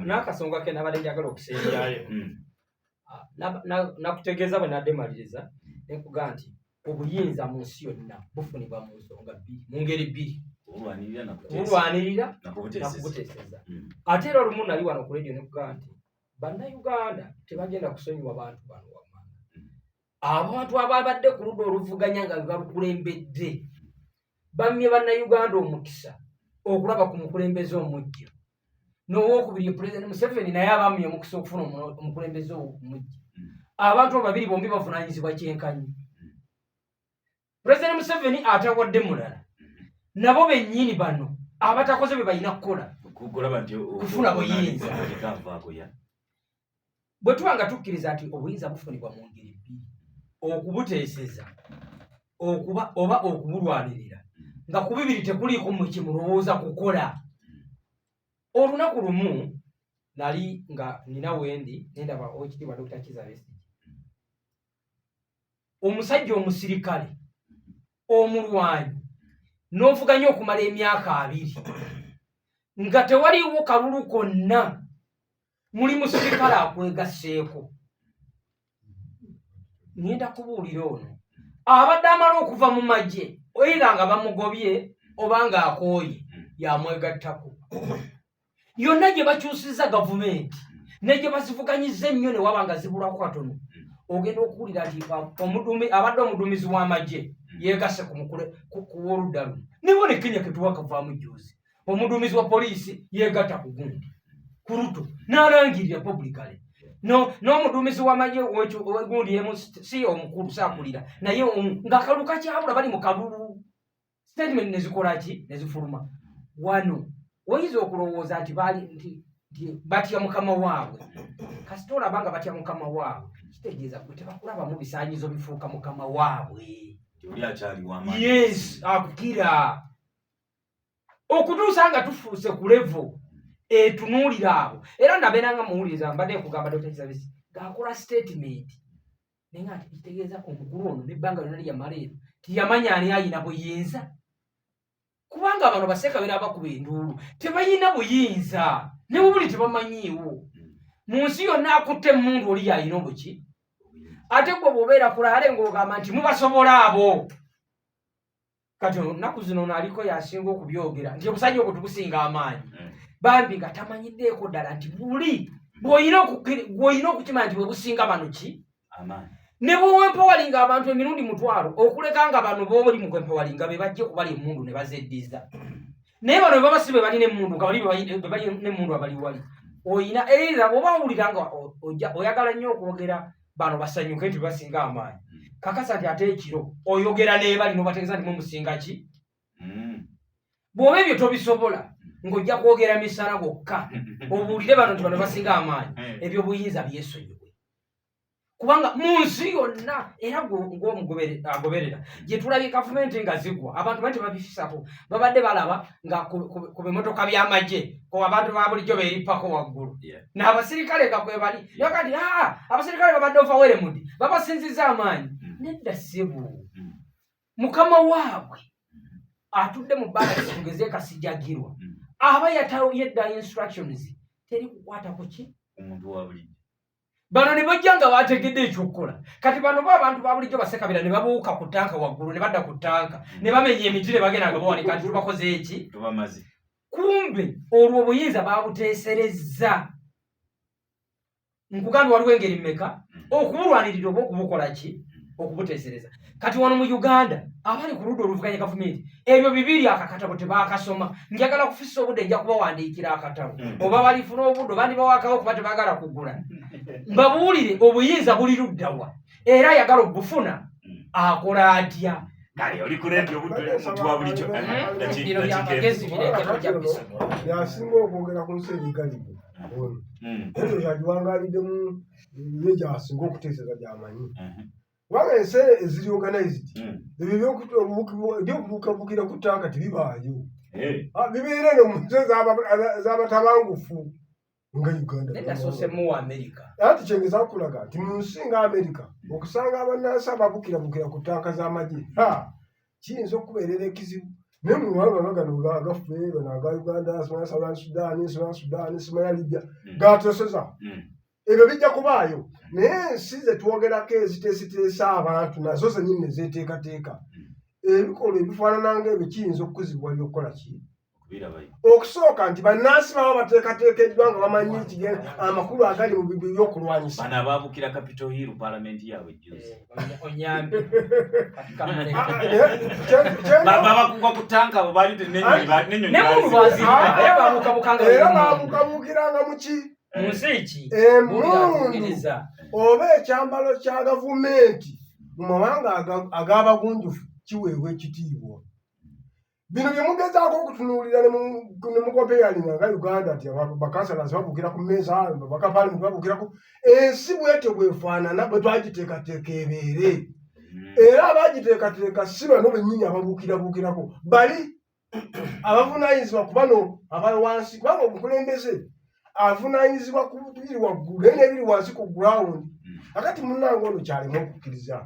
n'akasonga ke nabadde njagala okuseeryayo nakutegeeza bwe naddemaliriza nekuga nti obuyinza mu nsi yonna bufunibwa mu nsonga bbiri, mu ngeri bbiri: obulwanirira nakubuteeseza. Ate era olumu nali wano ku leediyo nekuga nti bannayuganda tebagenda kusonyiwa bantu bano wammanga. Abantu ababadde ku ludda oluvuganya nga balukulembedde bammye bannayuganda omukisa okulaba ku mukulembeze omujja. N'owookubiri Pulezidenti Museveni naye abammye omukisa okufuna omukulembeze omujja. Abantu ababiri bombi bavunaanyizibwa kyenkanyi. Pulezidenti Museveni atawadde mulala, nabo bennyini bano abatakoze bye balina kukola kufuna buyinza. Bwe tuba nga tukkiriza nti obuyinza bufunibwa mu ngeri bbiri: okubuteeseza oba okubulwanirira, nga ku bibiri tekuliiko mu kimulowooza kukola. Olunaku lumu nali nga nina wendi nendaba Oweekitiibwa Dr. Kizza Besigye, omusajja omusirikale omulwanyi n'ovuganya okumala emyaka 2 nga tewaliwo kalulu konna, muli musirikale akwegasseeko. Ngenda kubuulira ono abadde amala okuva mu magye, oyira nga bamugobye oba nga akooye yamwegattako. Yonna gye bakyusiza gavumenti ne gye bazivuganyiza ennyo ne waba nga zibulako katono, ogenda okuwulira nti abadde omuduumizi w'amagye yeegasse ku woludda luno. Nibo ne Kenya ketuwa kavaamu jjuuzi, omuduumizi wa poliisi yeegatta ku gundi ku Ruto n'alangirira publicly. N'omuduumizi w'amagye gundi emu si omukulu saakulira naye ng'akalulu kakyabula bali mu kalulu. Statement ne zikola ki? Ne zifuluma. Wano oyinza okulowooza nti batya mukama waabwe. Kasita olaba nga batya mukama waabwe, kitegeeza gwe tebakulabamu bisaanyizo bifuuka mukama waabwe. Yes, akukira okutuusa nga tufuuse ku levo etunuulira abo. Era nabeera nga muwuliriza mbadde nkugamba Dr. Kizza Besigye ng'akola statement naye nga kitegeeza omukulu ono n'ebbanga lyonna lyamala ero tiyamanya ani ayina buyinza. Kubanga bano bassekabira abakuba enduulu tebayina buyinza, ne bubuli tebamanyiiwo. Mu nsi yonna akutte emmundu oli yalina obuki? Ate gwe bw'obeera kulaale ng'ogamba nti mubasobola abo. Kati nnaku zino naaliko yasinga okubyogera nti obusajja obwo tubusinga amaanyi. Bambi nga tamanyiddeeko ddala nti buli bw'olina okukimanya nti bwe businga bano ki? Amaanyi. Ne bw'owempowalinga abantu emirundi 1000 okuleka nga bano b'oli mu kwempowalinga be bajje kubala emmundu ne bazeddiza. Naye bano be baba si be balina emmundu nga be bali n'emmundu abali wali. Oyina era bw'oba owulira nga oyagala nnyo okwogera bano basanyuke nti basinga amaanyi. Kakasa nti ate ekiro oyogera n'ebali n'obategeeza nti musinga ki? Bw'oba ebyo tobisobola ng'ojja kwogera misana gwokka obuulire bano nti bano basinga amaanyi, ebyo buyinza byesonyiwe. Kubanga mu nsi yonna era ng'omugoberera gye tulabye gavumenti nga zigwa, abantu bati babifisako babadde balaba nga ku bimotoka by'amagye abantu ba bulijjo beerippako waggulu. N'abasirikale nga kwe bali yoga nti abasirikale babadde overwhelmed babasinziza amaanyi. Nedda ssebo mukama waabwe atudde mu balasi tugeze kasijjagirwa aba yedda instructions teri kukwatako ki omuntu wa bulijjo. Bano ne bajja nga bategedde ekyokukola. Kati bano abantu ba bulijjo bassekabira ne babuuka ku ttanka waggulu ne badda ku ttanka ne bamenya emiti ne bagenda nga bawanika nti tubakoze eki? Tubamaze. Kumbe olwo obuyinza babuteeserezza. Nkugambye waliwo engeri mmeka okubulwanirira oba okubukola ki? Okubuteesereza. Kati wano mu Uganda abali ku ludda oluvuganya gavumenti ebyo bibiri akakatabo tebaakasoma. Njagala kufisa obudde nja kubawandiikira akatabo oba balifuna obudde bandi bawakawo kuba tebaagala kugula. Mbabuulire obuyinza buli luddawa era ayagala obufuna akola atya? Kale oli kulembe obudde omuntu wa bulijjo bino byamagezi bireekero gya bisoma yasinga okwogera ku nsi ebigalibu ebyo yagiwangaliddemu ye gyasinga okuteeseza gy'amanyi. Kubanga ensi eziri organized ebyo ebyokubukabukira ku ttanka tebibaayo, bibeera eno mu nsi z'abatabangufu nga Uganda. Neddasoosemu Amerika. Ati kyengeza kulaga nti mu nsi nga Amerika okusanga abannansi ababukirabukira ku ttanka z'amagye kiyinza okubeerera ekizibu. Naye mu mawanga gano agaffe bano aga Uganda, Sudan, Sudan, Libya gateeseza ebyo bijja kubaayo naye ensi ze twogerako eziteesiteesa abantu nazo zennyini ne zeeteekateeka ebikolwa ebifaanana ng'ebyo kiyinza okukuzibwa by'okukola ki okusooka nti bannansi baba bateekateekeddwa nga bamanyi amakulu agali mu by'okulwanyisa bano abaabukira Capitol Hill paalamenti yaabwe juzi babakuka ku tanka abo baali nenyonyi era baabukabukiranga mu ki emundu oba ekyambalo kya gavumenti mu mawanga ag'abagunjufu kiweebwa ekitiibwa bino bye mugezaako okutunuulira ne mukopeyalinga nga Uganda nti bakansalazi babukira ku mmeeza bakapaalamenti babukirako ensi bwetyo bwefaanana bwe twagiteekateeka ebeere era abagiteekateeka si bano bennyini ababukirabukirako bali abavunaanyizibwa ku bano abali wansi kubanga obukulembeze avunaanyizibwa ku biri waggulu naye n'ebiri wansi ku ground akati munnange ono kyalema okukkiriza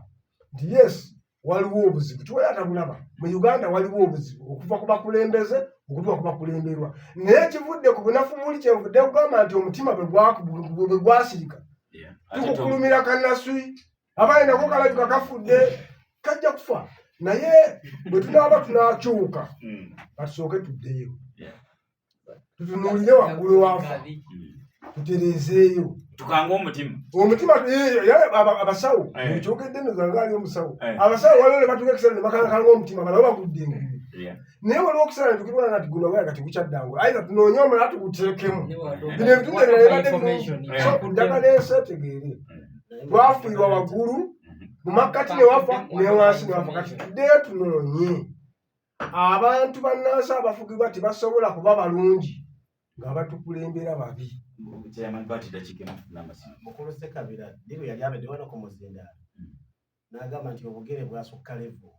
nti yes waliwo obuzibu tuwera atabulaba mu Uganda waliwo obuzibu okuva ku bakulembeze okutuuka ku bakulemberwa naye ekivudde ku bunafu buli kyenvudde kugamba nti omutima bwe gwasirika tukukulumira kannaswi abaali nako kalabika kafudde kajja kufa naye bwe tunaaba tunaakyuka katusooke tuddeyo tutunuulire waggulu waafa tutereezeeyo tukanga omutima abasawo ekyogedde nozanga ali omusawo abasawo waliwo ne batuuka ekisala ne bakankanga omutima balabo bagudde engulu naye waliwo okusala ne tukibona nati guno waya kati gukyaddangu ayiza tunoonye omulala tuguteekemu bino ebitundu ebirala ebadde birungi njagala ensi etegeere twafiirwa waggulu mu makkati ne wafa ne wansi ne wafa kati tuddeyo tunoonye abantu bannansi abafugibwa tebasobola kuba balungi nga batukulembera babi mukulu Ssekabira ddi bwe yali abadde wano ku muzindaalo n'agamba nti obugere bwasukka levo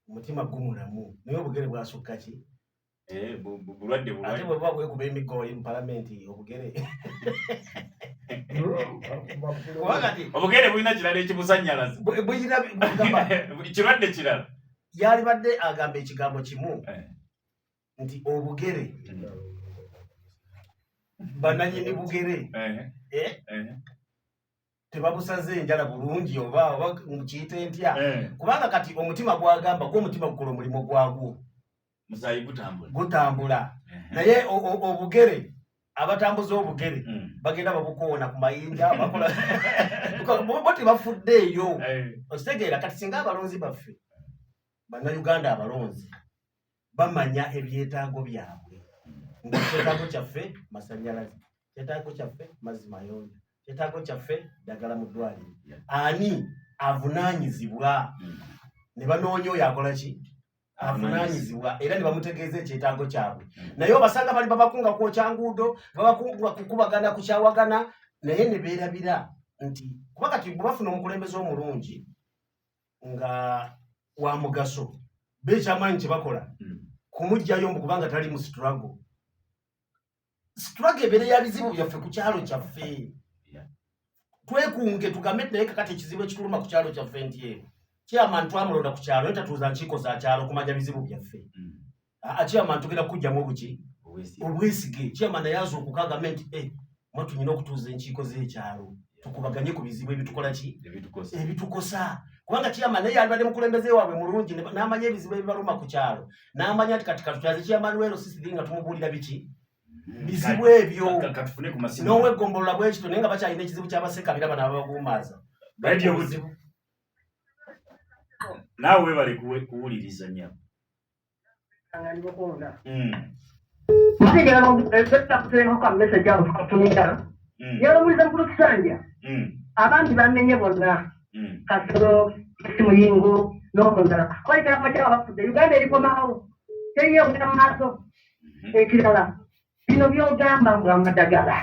omutima gumulamu naye obugere bwasukka ki bulwadde ate bwe buba bwekuba emiggo mu palamenti obugere obugere bulina kirala ekibusanyalaza kirwadde kirala yali badde agamba ekigambo kimu nti obugere bannanyini bugere tebabusaze enjala bulungi oba mukiyite ntya kubanga kati omutima gwagamba gwo omutima gukola omulimu gwagwo musayi gutambula naye obugere abatambuza obugere bagenda babukoona ku mayinja bakola bo tebafuddeeyo okitegeera kati singa abalonzi baffe bannayuganda abalonzi bamanya ebyetaago byabwe nga kyetaago kyaffe masannyalaze kyetaago kyaffe mazzi mayonjo kyetaago kyaffe ddagala mu ddwaliro ani avunaanyizibwa ne banoonya oyo akola ki avunaanyizibwa era ne bamutegeeza ekyetaago kyabwe naye obasanga bali babakunga kwokya nguudo babakunga kukubagana kukyawagana naye ne beerabira nti kuba kati bwe bafuna omukulembeze omulungi nga wa mugaso beekyamanyi kye bakola kumugjayo mbu kubanga tali mu struggle ebeere ya bizibu byaffe ku kyalo kyaffe twekunge tugambe naye kakati ekizibu ekituluma ku kyalo kyaffe nti chairman twamulonda ku kyalo etatuuza nkiiko za kyalo kumanya bizibu byaffe chairman tugenda kujjamu obuki obwesige chairman naye azuukuka agambe nti mwatunyina okutuuza enkiiko z'ekyalo tukubaganye ku bizibu ebitukola ki ebitukosa kubanga chairman naye alibadde mukulembeze waabwe mulungi n'amanya ebizibu ebibaluma ku kyalo n'amanya nti kati katutyaze chairman wero sisiri nga tumubuulira biki bizibu ebyo n'owegombolola bwekito naye nga bakyalina ekizibu ky'Abasekabira bano ababaguumaaza buzibu naawe webale kuwuliriza nnyo abandi bamenye bonna kasoro esimuyingo n'omundala kwayitira makyala bafudde Uganda erikomawo teryogera mu maaso ekirala bino byogamba ngo amadagala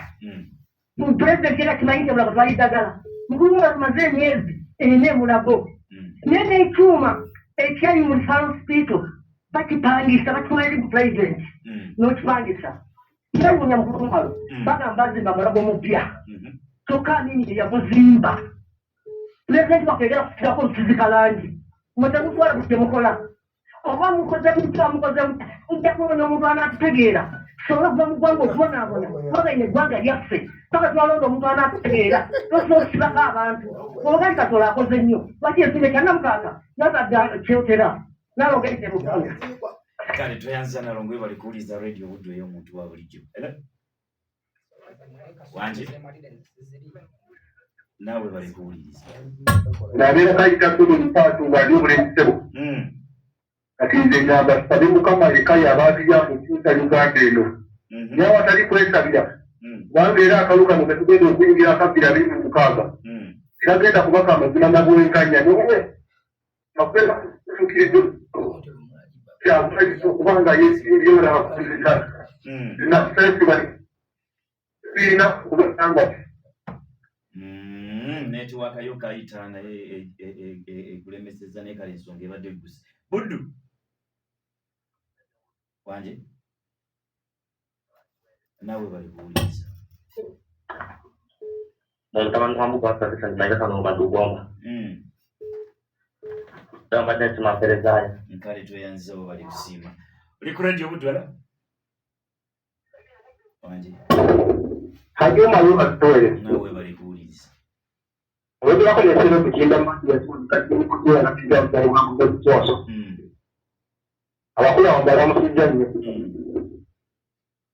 pulezidenti era kimanyi nti bulaga twali ddagala mugulumula tumaze emyezi erina emulago naye n'ekyuma ekyali mu sanspito bakipangisa bakimala ku pulezidenti n'okipangisa newunya mukulumalo bagamba azimba mulago mupya kyokka amini yaguzimba pulezidenti bakwegera kusigako lusizika langi mutemutwala kutyemukola oba mukoze mutya mukoze mujja kubonya omuntu anaatutegeera sobola kuva mu ggwanga okubonaabona wagaine eggwanga lyaffe paka twalonda omuntu anaakutegeera tosobola okisibako abantu obagali Katonda akoze nnyo lwaki ensonga ekyannamukaaka natadde kyotera nalongeite mukola kale toyanza nalongo bali kuwuliza radio Buddu ey'omuntu wa bulijjo era wanje nawe bali kuwuliriza nabeera kayita kulu mpaatu ng'ali obulemesebo kati nze ngamba sabe mukama lekayo abantu byamukyusa Uganda eno nyawatali kwesabira kubanga era akalu kano ketugenda okuyingira akabbiri 26 kiragenda kubaka amazima nabwenkanya nowe makwera kutukiridde kyamukalisa okubanga yesindyona bakuliza nasensi bali sirina kubanga netiwaka yo kayitaana ekulemeseza nekale ensonga ebadde gusi Buddu wanje nawe bali kuwuliriza Teman kamu kuasa kesenjangan sama membantu gua. Dapat dari cuma saya. Nkale toyanza bo bali kusima uli ku radio Buddu ala wanje Hajjo malu atoye. nawe bali kuwuliriza Wewe wako ni sio kujinda mati ya sio kati kujua na kijana kwa mambo ya kutoa. Awakula wambara msijanye.